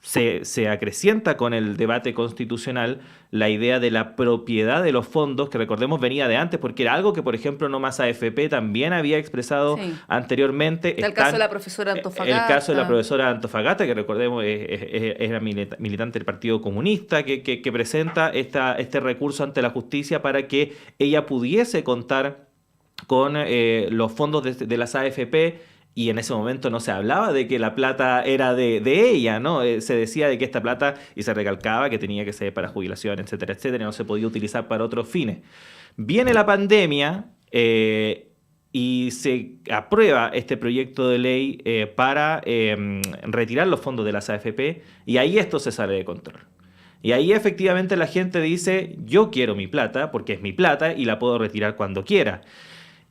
se acrecienta con el debate constitucional la idea de la propiedad de los fondos, que recordemos venía de antes, porque era algo que, por ejemplo, No Más AFP también había expresado anteriormente. El caso de la profesora Antofagasta. El caso de la profesora Antofagasta, que recordemos era militante del Partido Comunista, que presenta este recurso ante la justicia para que ella pudiese contar con los fondos de las AFP. Y en ese momento no se hablaba de que la plata era de ella, ¿no? Se decía de que esta plata, y se recalcaba que tenía que ser para jubilación, etcétera, etcétera, y no se podía utilizar para otros fines. Viene la pandemia y se aprueba este proyecto de ley para retirar los fondos de las AFP, y ahí esto se sale de control. Y ahí efectivamente la gente dice, yo quiero mi plata, porque es mi plata y la puedo retirar cuando quiera.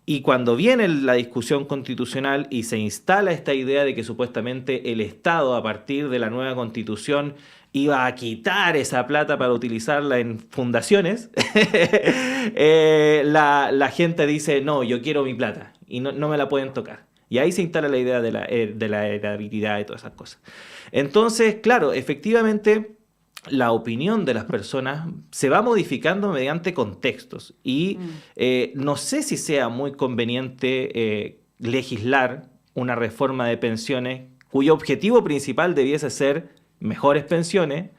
Y cuando viene la discusión constitucional y se instala esta idea de que supuestamente el Estado, a partir de la nueva Constitución, iba a quitar esa plata para utilizarla en fundaciones, la gente dice, no, yo quiero mi plata y no me la pueden tocar. Y ahí se instala la idea de la heredabilidad y todas esas cosas. Entonces, claro, efectivamente, la opinión de las personas se va modificando mediante contextos y no sé si sea muy conveniente legislar una reforma de pensiones cuyo objetivo principal debiese ser mejores pensiones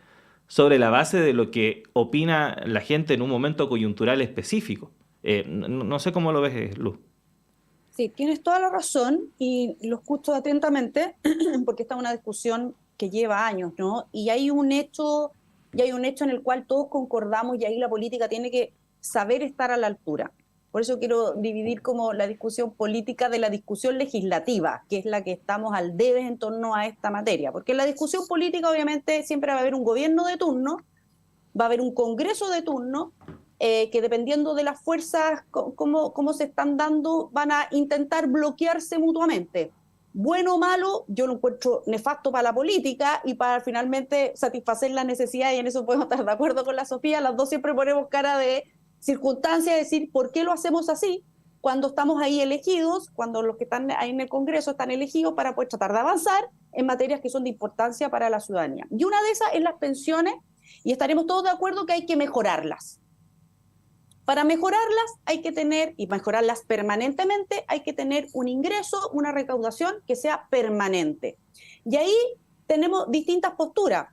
sobre la base de lo que opina la gente en un momento coyuntural específico. No sé cómo lo ves, Luz. Sí, tienes toda la razón y lo escucho atentamente porque esta es una discusión que lleva años, ¿no? Y hay un hecho en el cual todos concordamos y ahí la política tiene que saber estar a la altura. Por eso quiero dividir como la discusión política de la discusión legislativa, que es la que estamos al debe en torno a esta materia. Porque en la discusión política obviamente siempre va a haber un gobierno de turno, va a haber un congreso de turno, que dependiendo de las fuerzas, cómo se están dando, van a intentar bloquearse mutuamente. Bueno o malo, yo lo encuentro nefasto para la política y para finalmente satisfacer la necesidad, y en eso podemos estar de acuerdo con la Sofía, las dos siempre ponemos cara de circunstancia, de decir por qué lo hacemos así, cuando estamos ahí elegidos, cuando los que están ahí en el Congreso están elegidos para poder tratar de avanzar en materias que son de importancia para la ciudadanía. Y una de esas es las pensiones, y estaremos todos de acuerdo que hay que mejorarlas. Para mejorarlas hay que tener, y mejorarlas permanentemente, hay que tener un ingreso, una recaudación que sea permanente. Y ahí tenemos distintas posturas.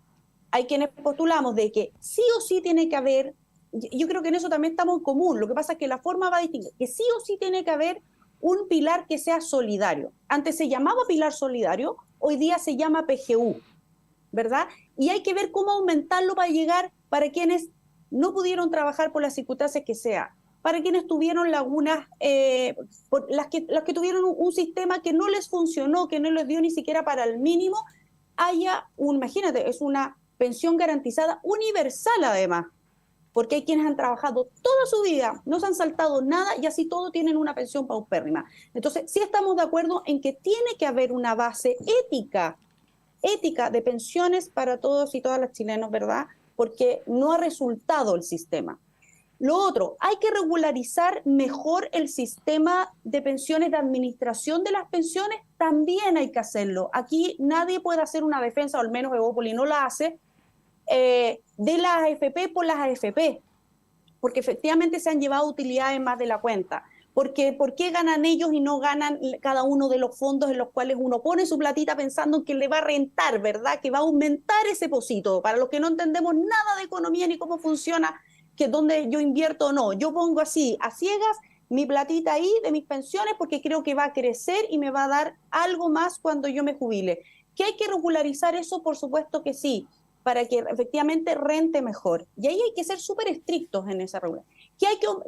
Hay quienes postulamos de que sí o sí tiene que haber, yo creo que en eso también estamos en común, lo que pasa es que la forma va distinta, que sí o sí tiene que haber un pilar que sea solidario. Antes se llamaba pilar solidario, hoy día se llama PGU, ¿verdad? Y hay que ver cómo aumentarlo para llegar para quienes no pudieron trabajar por las circunstancias que sea, para quienes tuvieron lagunas, las que tuvieron un sistema que no les funcionó, que no les dio ni siquiera para el mínimo, haya imagínate, es una pensión garantizada universal además, porque hay quienes han trabajado toda su vida, no se han saltado nada y así todos tienen una pensión paupérrima. Entonces, sí estamos de acuerdo en que tiene que haber una base ética ética de pensiones para todos y todas las chilenos, ¿verdad? Porque no ha resultado el sistema. Lo otro, hay que regularizar mejor el sistema de pensiones, de administración de las pensiones, también hay que hacerlo. Aquí nadie puede hacer una defensa, o al menos Evópoli no la hace, de las AFP por las AFP, porque efectivamente se han llevado utilidades más de la cuenta. Porque, ¿por qué ganan ellos y no ganan cada uno de los fondos en los cuales uno pone su platita pensando que le va a rentar, ¿verdad? Que va a aumentar ese pocito. Para los que no entendemos nada de economía ni cómo funciona, que dónde yo invierto o no. Yo pongo así, a ciegas, mi platita ahí de mis pensiones porque creo que va a crecer y me va a dar algo más cuando yo me jubile. ¿Que hay que regularizar eso? Por supuesto que sí, para que efectivamente rente mejor. Y ahí hay que ser súper estrictos en esa regulación.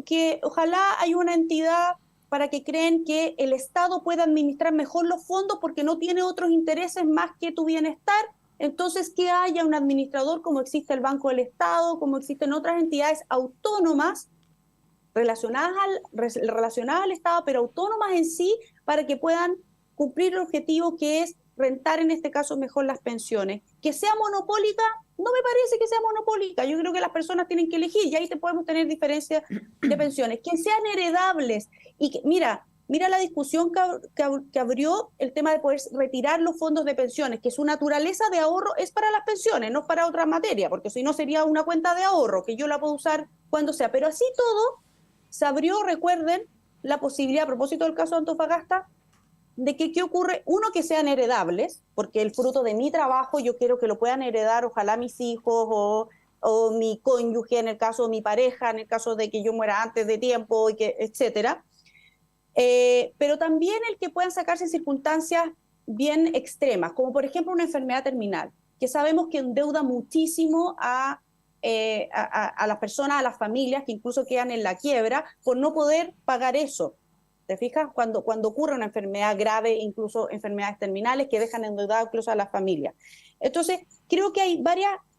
Que ojalá haya una entidad para que creen que el Estado pueda administrar mejor los fondos porque no tiene otros intereses más que tu bienestar. Entonces, que haya un administrador como existe el Banco del Estado, como existen otras entidades autónomas relacionadas al Estado, pero autónomas en sí, para que puedan cumplir el objetivo que es rentar en este caso mejor las pensiones. Que sea monopólica, no me parece que sea monopólica. Yo creo que las personas tienen que elegir y ahí podemos tener diferencias de pensiones. Que sean heredables. Y que, mira la discusión que abrió el tema de poder retirar los fondos de pensiones, que su naturaleza de ahorro es para las pensiones, no para otra materia, porque si no sería una cuenta de ahorro, que yo la puedo usar cuando sea. Pero así todo, se abrió, recuerden, la posibilidad, a propósito del caso de Antofagasta, de que, ¿qué ocurre? Uno, que sean heredables, porque el fruto de mi trabajo yo quiero que lo puedan heredar, ojalá mis hijos o mi cónyuge, en el caso de mi pareja, en el caso de que yo muera antes de tiempo, y que, etcétera. Pero también el que puedan sacarse en circunstancias bien extremas, como por ejemplo una enfermedad terminal, que sabemos que endeuda muchísimo a las personas, a las familias, que incluso quedan en la quiebra por no poder pagar eso. ¿Te fijas? Cuando ocurre una enfermedad grave, incluso enfermedades terminales que dejan endeudadas incluso a las familias. Entonces, creo que hay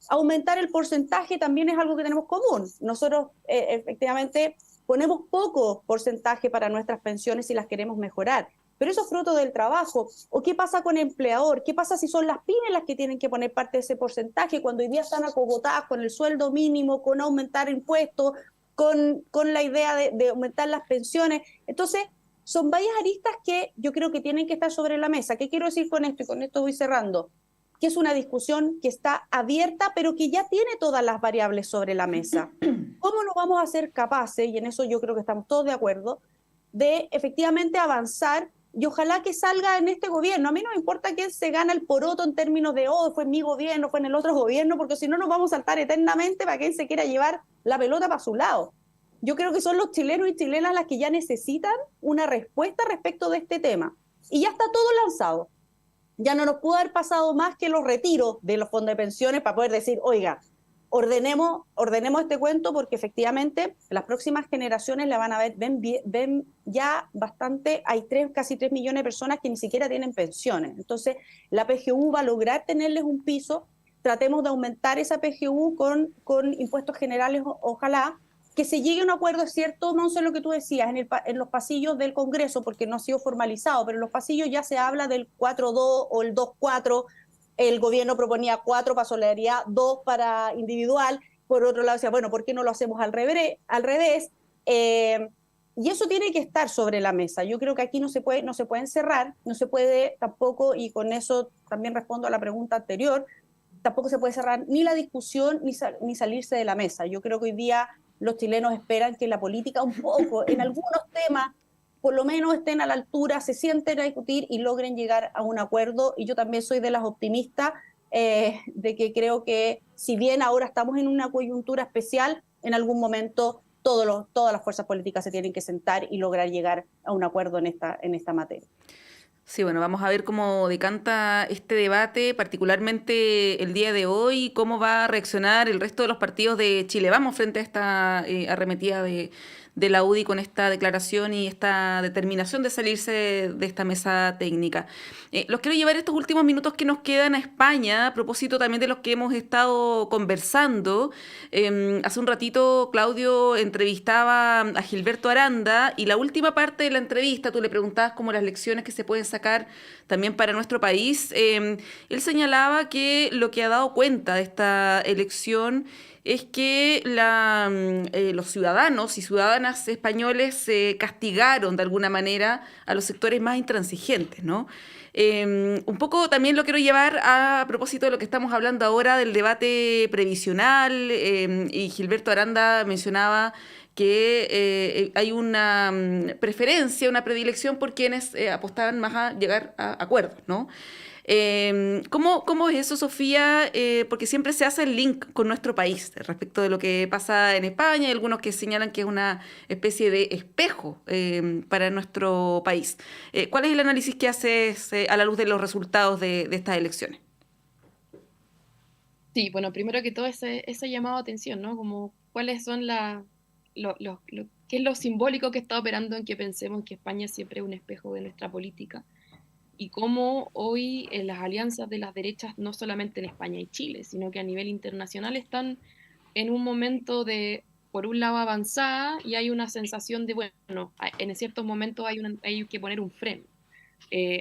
aumentar el porcentaje también es algo que tenemos común. Nosotros efectivamente ponemos poco porcentaje para nuestras pensiones si las queremos mejorar, pero eso es fruto del trabajo. ¿O qué pasa con el empleador? ¿Qué pasa si son las pymes las que tienen que poner parte de ese porcentaje cuando hoy día están acogotadas con el sueldo mínimo, con aumentar impuestos, con la idea de aumentar las pensiones? Entonces, son varias aristas que yo creo que tienen que estar sobre la mesa. ¿Qué quiero decir con esto? Y con esto voy cerrando. Que es una discusión que está abierta, pero que ya tiene todas las variables sobre la mesa. ¿Cómo lo vamos a ser capaces, y en eso yo creo que estamos todos de acuerdo, de efectivamente avanzar, y ojalá que salga en este gobierno? A mí no me importa quién se gana el poroto en términos de, fue en mi gobierno, fue en el otro gobierno, porque si no nos vamos a saltar eternamente para quien se quiera llevar la pelota para su lado. Yo creo que son los chilenos y chilenas las que ya necesitan una respuesta respecto de este tema. Y ya está todo lanzado. Ya no nos pudo haber pasado más que los retiros de los fondos de pensiones para poder decir, oiga, ordenemos este cuento, porque efectivamente las próximas generaciones la van a ver, ven ya bastante, hay casi 3 millones de personas que ni siquiera tienen pensiones. Entonces, la PGU va a lograr tenerles un piso. Tratemos de aumentar esa PGU con impuestos generales, ojalá. Que se llegue a un acuerdo, es cierto, no sé lo que tú decías, en los pasillos del Congreso, porque no ha sido formalizado, pero en los pasillos ya se habla del 4-2 o el 2-4, el gobierno proponía 4 para solidaridad, 2 para individual, por otro lado decía, bueno, ¿por qué no lo hacemos al revés? Y eso tiene que estar sobre la mesa. Yo creo que aquí no se puede encerrar, no se puede tampoco, y con eso también respondo a la pregunta anterior, tampoco se puede cerrar ni la discusión ni salirse de la mesa. Yo creo que hoy día los chilenos esperan que la política un poco, en algunos temas, por lo menos estén a la altura, se sienten a discutir y logren llegar a un acuerdo. Y yo también soy de las optimistas, de que creo que si bien ahora estamos en una coyuntura especial, en algún momento todas las fuerzas políticas se tienen que sentar y lograr llegar a un acuerdo en esta materia. Sí, bueno, vamos a ver cómo decanta este debate, particularmente el día de hoy, cómo va a reaccionar el resto de los partidos de Chile Vamos frente a esta arremetida de de la UDI con esta declaración y esta determinación de salirse de esta mesa técnica. Los quiero llevar estos últimos minutos que nos quedan a España, a propósito también de los que hemos estado conversando. Hace un ratito Claudio entrevistaba a Gilberto Aranda y la última parte de la entrevista, tú le preguntabas como las lecciones que se pueden sacar también para nuestro país. Él señalaba que lo que ha dado cuenta de esta elección es que los ciudadanos y ciudadanas españoles castigaron de alguna manera a los sectores más intransigentes, ¿no? Un poco también lo quiero llevar a propósito de lo que estamos hablando ahora del debate previsional, y Gilberto Aranda mencionaba que hay una preferencia, una predilección por quienes apostaban más a llegar a acuerdos, ¿no? ¿Cómo es eso, Sofía? Porque siempre se hace el link con nuestro país respecto de lo que pasa en España. Hay algunos que señalan que es una especie de espejo para nuestro país. ¿Cuál es el análisis que haces a la luz de los resultados de estas elecciones? Sí, bueno, primero que todo ese llamado a atención, ¿no? Como cuáles son qué es lo simbólico que está operando en que pensemos que España siempre es un espejo de nuestra política. Y cómo hoy las alianzas de las derechas, no solamente en España y Chile, sino que a nivel internacional están en un momento de, por un lado, avanzada, y hay una sensación de, bueno, en ciertos momentos hay que poner un freno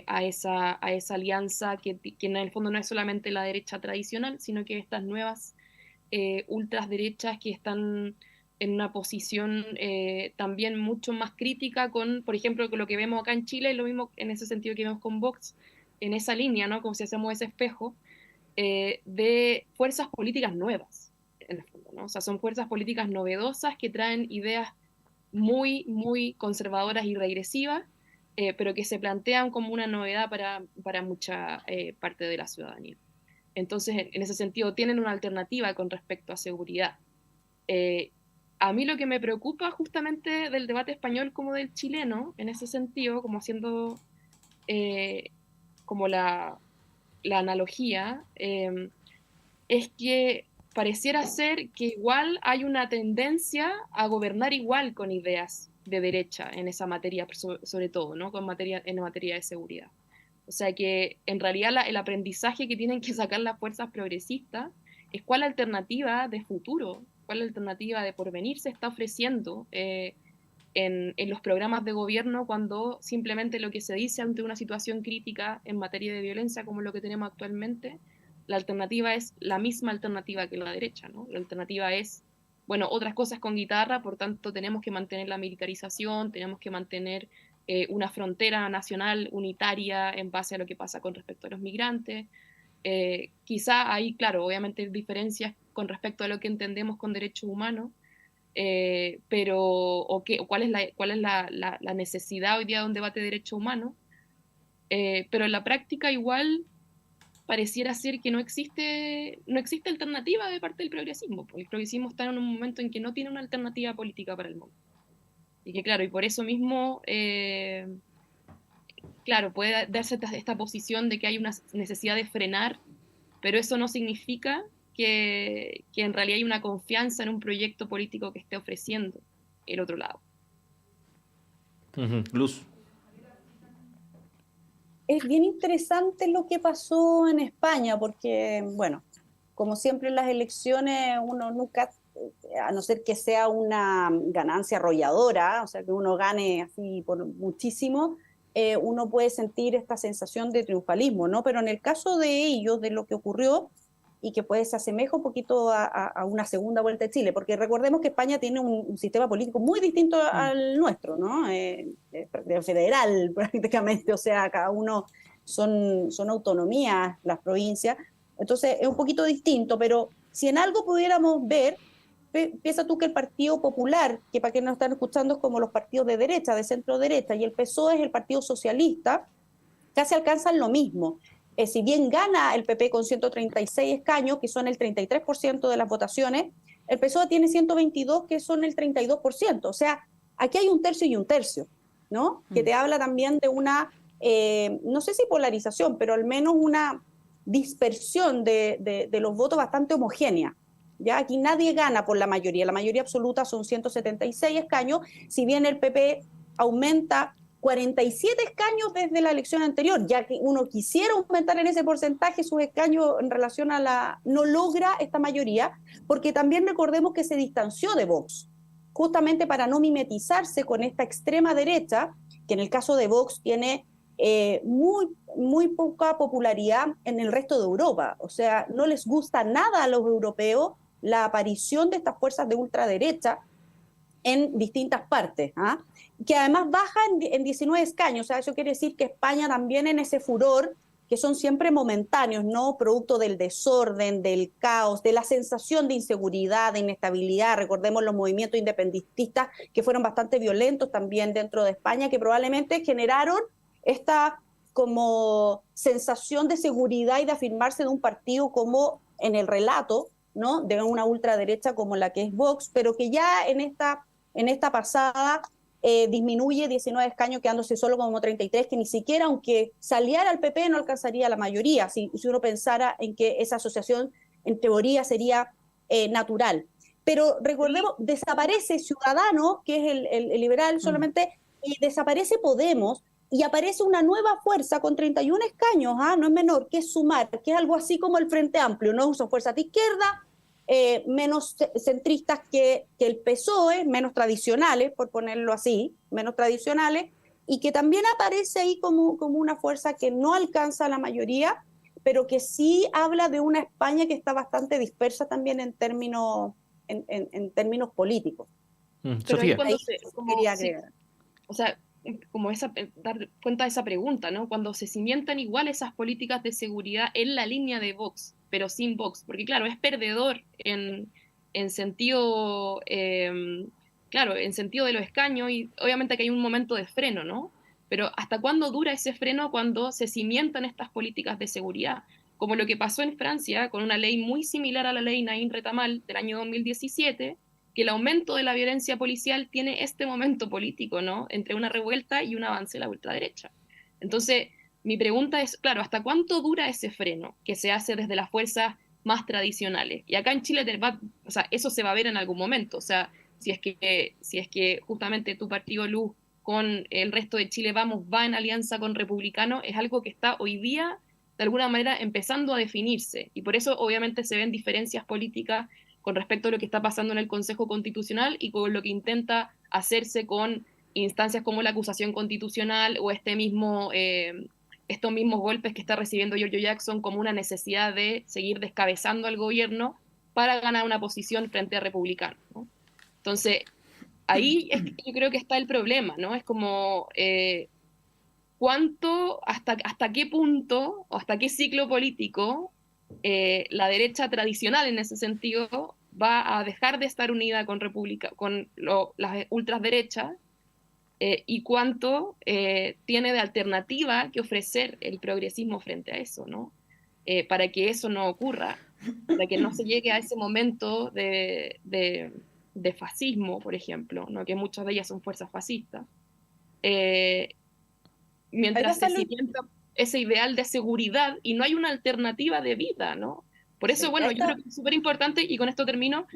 a esa alianza que en el fondo no es solamente la derecha tradicional, sino que estas nuevas ultraderechas que están en una posición también mucho más crítica con, por ejemplo, con lo que vemos acá en Chile, lo mismo en ese sentido que vemos con Vox, en esa línea, ¿no? Como si hacemos ese espejo de fuerzas políticas nuevas, en el fondo, ¿no? O sea, son fuerzas políticas novedosas que traen ideas muy, muy conservadoras y regresivas, pero que se plantean como una novedad para mucha parte de la ciudadanía. Entonces, en ese sentido, tienen una alternativa con respecto a seguridad. A mí lo que me preocupa justamente del debate español como del chileno, en ese sentido, como haciendo como la analogía, es que pareciera ser que igual hay una tendencia a gobernar igual con ideas de derecha en esa materia, sobre todo, ¿no? En materia de seguridad. O sea que en realidad el aprendizaje que tienen que sacar las fuerzas progresistas es cuál alternativa de futuro, cuál alternativa de porvenir se está ofreciendo en los programas de gobierno, cuando simplemente lo que se dice ante una situación crítica en materia de violencia como lo que tenemos actualmente, la alternativa es la misma alternativa que la derecha, ¿no? La alternativa es, bueno, otras cosas con guitarra, por tanto tenemos que mantener la militarización, tenemos que mantener una frontera nacional unitaria en base a lo que pasa con respecto a los migrantes. Quizá ahí, claro, obviamente hay diferencias con respecto a lo que entendemos con derechos humanos, pero cuál es la necesidad hoy día de un debate de derechos humanos, pero en la práctica igual pareciera ser que no existe alternativa de parte del progresismo, porque el progresismo está en un momento en que no tiene una alternativa política para el mundo. Y que claro, y por eso mismo, claro, puede darse esta posición de que hay una necesidad de frenar, pero eso no significa que en realidad hay una confianza en un proyecto político que esté ofreciendo el otro lado. Luz. Es bien interesante lo que pasó en España, porque, bueno, como siempre en las elecciones, uno nunca, a no ser que sea una ganancia arrolladora, o sea, que uno gane así por muchísimo, uno puede sentir esta sensación de triunfalismo, ¿no? Pero en el caso de ellos, de lo que ocurrió, y que pues se asemeja un poquito a una segunda vuelta de Chile, porque recordemos que España tiene un sistema político muy distinto al nuestro, ¿no? Federal prácticamente, o sea, cada uno son autonomías las provincias, entonces es un poquito distinto, pero si en algo pudiéramos ver, piensa tú que el Partido Popular, que para quienes nos están escuchando es como los partidos de derecha, de centro derecha, y el PSOE es el Partido Socialista, casi alcanzan lo mismo. Si bien gana el PP con 136 escaños, que son el 33% de las votaciones, el PSOE tiene 122, que son el 32%. O sea, aquí hay un tercio y un tercio, ¿no? Que te habla también de una, no sé si polarización, pero al menos una dispersión de los votos bastante homogénea. Ya aquí nadie gana por la mayoría absoluta son 176 escaños, si bien el PP aumenta 47 escaños desde la elección anterior, ya que uno quisiera aumentar en ese porcentaje sus escaños en relación a la... no logra esta mayoría, porque también recordemos que se distanció de Vox, justamente para no mimetizarse con esta extrema derecha, que en el caso de Vox tiene muy poca popularidad en el resto de Europa. O sea, no les gusta nada a los europeos la aparición de estas fuerzas de ultraderecha en distintas partes, ¿ah? Que además baja en 19 escaños. O sea, eso quiere decir que España también en ese furor, que son siempre momentáneos, ¿no? Producto del desorden, del caos, de la sensación de inseguridad, de inestabilidad. Recordemos los movimientos independentistas que fueron bastante violentos también dentro de España, que probablemente generaron esta como sensación de seguridad y de afirmarse de un partido como en el relato, ¿no? De una ultraderecha como la que es Vox, pero que ya en esta pasada disminuye 19 escaños, quedándose solo como 33, que ni siquiera, aunque saliera al PP, no alcanzaría la mayoría, si uno pensara en que esa asociación, en teoría, sería natural. Pero recordemos, desaparece Ciudadanos, que es el liberal solamente, y desaparece Podemos, y aparece una nueva fuerza con 31 escaños, no es menor, que es Sumar, que es algo así como el Frente Amplio, ¿no? Son fuerzas de izquierda, menos centristas que el PSOE, menos tradicionales, por ponerlo así, menos tradicionales, y que también aparece ahí como una fuerza que no alcanza la mayoría, pero que sí habla de una España que está bastante dispersa también en términos políticos. Pero Sofía. ahí cuando Quería agregar. o sea, como dar cuenta de esa pregunta, ¿no? Cuando se cimientan igual esas políticas de seguridad en la línea de Vox, pero sin Vox, porque claro, es perdedor en sentido, claro, en sentido de los escaños, y obviamente que hay un momento de freno, ¿no? Pero ¿hasta cuándo dura ese freno cuando se cimientan estas políticas de seguridad? Como lo que pasó en Francia, con una ley muy similar a la ley Naín-Retamal del año 2017, que el aumento de la violencia policial tiene este momento político, ¿no? Entre una revuelta y un avance de la ultraderecha. Entonces, mi pregunta es, claro, ¿hasta cuánto dura ese freno que se hace desde las fuerzas más tradicionales? Y acá en Chile, o sea, eso se va a ver en algún momento. O sea, si es que justamente tu partido Luz con el resto de Chile Vamos va en alianza con Republicano, es algo que está hoy día, de alguna manera, empezando a definirse. Y por eso, obviamente, se ven diferencias políticas con respecto a lo que está pasando en el Consejo Constitucional y con lo que intenta hacerse con instancias como la acusación constitucional o estos mismos golpes que está recibiendo Giorgio Jackson como una necesidad de seguir descabezando al gobierno para ganar una posición frente a republicanos, ¿no? Entonces, ahí es que yo creo que está el problema, ¿no? Es como hasta qué punto o hasta qué ciclo político la derecha tradicional en ese sentido va a dejar de estar unida con las ultraderechas y cuánto tiene de alternativa que ofrecer el progresismo frente a eso, ¿no? Para que eso no ocurra, para que no se llegue a ese momento de fascismo, por ejemplo, ¿no? Que muchas de ellas son fuerzas fascistas, mientras se cimienta ese ideal de seguridad y no hay una alternativa de vida, ¿no? Por eso, bueno, yo creo que es súper importante, y con esto termino,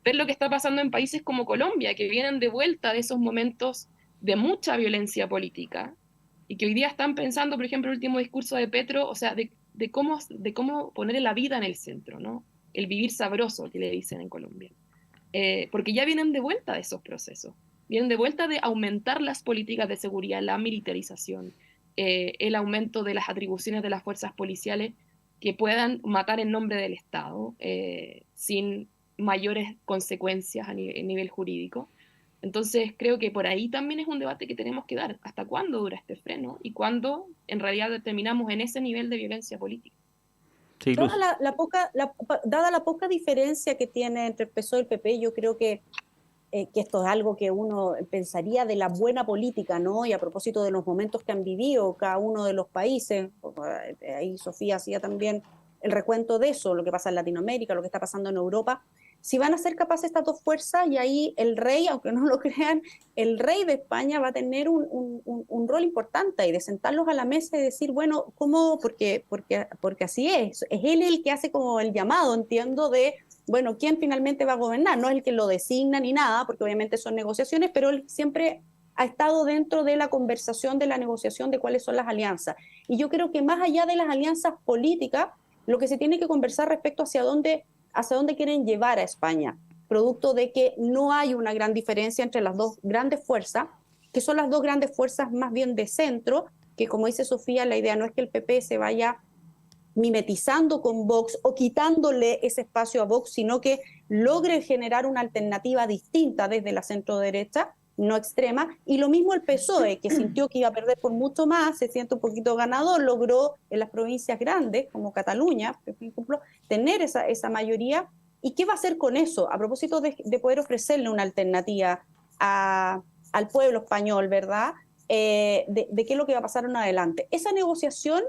ver lo que está pasando en países como Colombia, que vienen de vuelta de esos momentos de mucha violencia política, y que hoy día están pensando, por ejemplo, el último discurso de Petro, o sea, de cómo poner la vida en el centro, ¿no? El vivir sabroso, que le dicen en Colombia. Porque ya vienen de vuelta de esos procesos, vienen de vuelta de aumentar las políticas de seguridad, la militarización, el aumento de las atribuciones de las fuerzas policiales que puedan matar en nombre del Estado sin mayores consecuencias a nivel jurídico. Entonces creo que por ahí también es un debate que tenemos que dar. ¿Hasta cuándo dura este freno? ¿Y cuándo en realidad terminamos en ese nivel de violencia política? Sí, dada la poca diferencia que tiene entre el PSOE y el PP, yo creo que esto es algo que uno pensaría de la buena política, ¿no? Y a propósito de los momentos que han vivido cada uno de los países, ahí Sofía hacía también el recuento de eso, lo que pasa en Latinoamérica, lo que está pasando en Europa, si van a ser capaces estas dos fuerzas, y ahí el rey, aunque no lo crean, el rey de España va a tener un rol importante, y de sentarlos a la mesa y decir, bueno, ¿cómo? Porque así es él el que hace como el llamado, entiendo, de bueno, ¿quién finalmente va a gobernar? No es el que lo designa ni nada, porque obviamente son negociaciones, pero él siempre ha estado dentro de la conversación, de la negociación de cuáles son las alianzas. Y yo creo que más allá de las alianzas políticas, lo que se tiene que conversar respecto hacia dónde quieren llevar a España, producto de que no hay una gran diferencia entre las dos grandes fuerzas, que son las dos grandes fuerzas más bien de centro, que como dice Sofía, la idea no es que el PP se vaya mimetizando con Vox o quitándole ese espacio a Vox, sino que logre generar una alternativa distinta desde la centro-derecha, no extrema, y lo mismo el PSOE, que sintió que iba a perder por mucho más, se siente un poquito ganador, logró en las provincias grandes, como Cataluña, por ejemplo, tener esa mayoría. ¿Y qué va a hacer con eso? A propósito de poder ofrecerle una alternativa al pueblo español, ¿verdad? De qué es lo que va a pasar en adelante. Esa negociación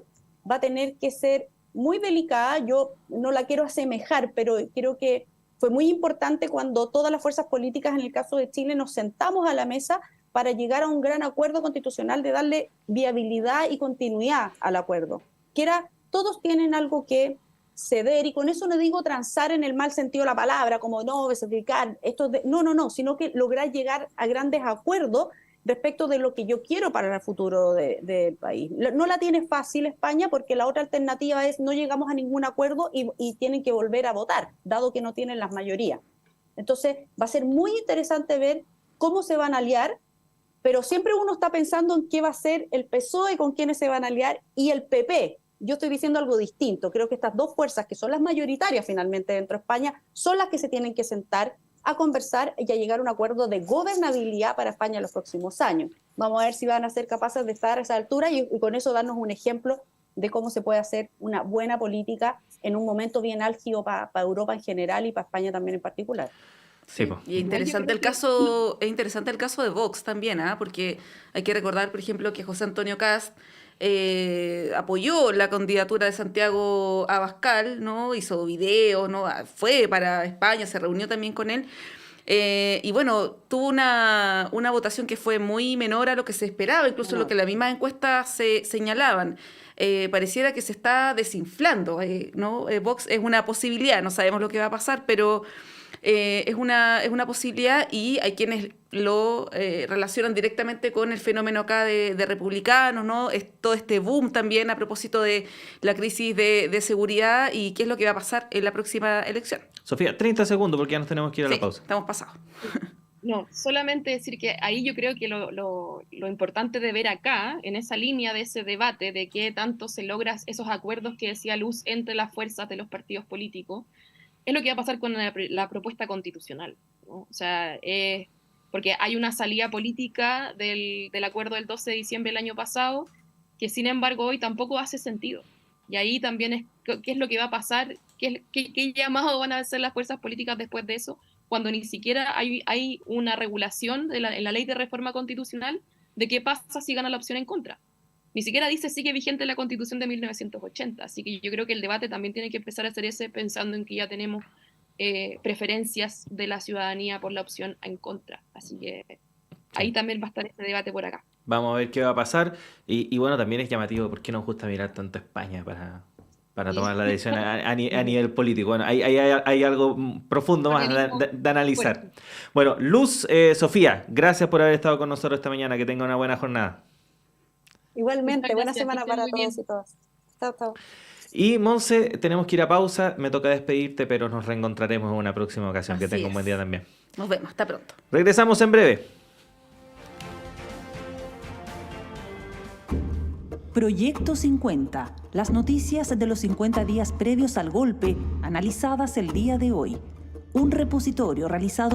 va a tener que ser muy delicada. Yo no la quiero asemejar, pero creo que fue muy importante cuando todas las fuerzas políticas, en el caso de Chile, nos sentamos a la mesa para llegar a un gran acuerdo constitucional de darle viabilidad y continuidad al acuerdo. Que era, todos tienen algo que ceder, y con eso no digo transar en el mal sentido de la palabra, como no, besaficar, no, sino que lograr llegar a grandes acuerdos respecto de lo que yo quiero para el futuro del país. No la tiene fácil España, porque la otra alternativa es no llegamos a ningún acuerdo y tienen que volver a votar, dado que no tienen las mayorías. Entonces va a ser muy interesante ver cómo se van a aliar, pero siempre uno está pensando en qué va a ser el PSOE, con quiénes se van a aliar, y el PP. Yo estoy diciendo algo distinto. Creo que estas dos fuerzas, que son las mayoritarias finalmente dentro de España, son las que se tienen que sentar a conversar y a llegar a un acuerdo de gobernabilidad para España en los próximos años. Vamos a ver si van a ser capaces de estar a esa altura y con eso darnos un ejemplo de cómo se puede hacer una buena política en un momento bien álgido para Europa en general y para España también en particular. Sí, y es interesante el caso de Vox también, porque hay que recordar, por ejemplo, que José Antonio Kast apoyó la candidatura de Santiago Abascal, ¿no? Hizo videos, ¿no? Fue para España, se reunió también con él. Y bueno, tuvo una votación que fue muy menor a lo que se esperaba, incluso lo que las mismas encuestas se señalaban. Pareciera que se está desinflando, ¿no? Vox es una posibilidad, no sabemos lo que va a pasar, pero es una posibilidad, y hay quienes lo relacionan directamente con el fenómeno acá de republicanos, ¿no? Todo este boom también a propósito de la crisis de seguridad y qué es lo que va a pasar en la próxima elección. Sofía, 30 segundos porque ya nos tenemos que ir a la pausa. Estamos pasados. No, solamente decir que ahí yo creo que lo importante de ver acá, en esa línea de ese debate de qué tanto se logran esos acuerdos que decía Luz entre las fuerzas de los partidos políticos, es lo que va a pasar con la propuesta constitucional, ¿no? O sea, porque hay una salida política del acuerdo del 12 de diciembre del año pasado, que sin embargo hoy tampoco hace sentido. Y ahí también es qué es lo que va a pasar, qué llamado van a hacer las fuerzas políticas después de eso, cuando ni siquiera hay una regulación en la ley de reforma constitucional de qué pasa si gana la opción en contra. Ni siquiera dice sigue vigente la Constitución de 1980, así que yo creo que el debate también tiene que empezar a ser ese, pensando en que ya tenemos preferencias de la ciudadanía por la opción en contra. Así que ahí también va a estar este debate por acá. Vamos a ver qué va a pasar. Y bueno, también es llamativo, ¿por qué nos gusta mirar tanto a España para tomar la decisión a nivel político? Bueno, hay algo profundo más de analizar. Bueno, Luz, Sofía, gracias por haber estado con nosotros esta mañana. Que tenga una buena jornada. Igualmente, buena semana para todos y todas. Chao, chao. Y Monse, tenemos que ir a pausa. Me toca despedirte, pero nos reencontraremos en una próxima ocasión. Que tenga un buen día también. Nos vemos, hasta pronto. Regresamos en breve. Proyecto 50. Las noticias de los 50 días previos al golpe, analizadas el día de hoy. Un repositorio realizado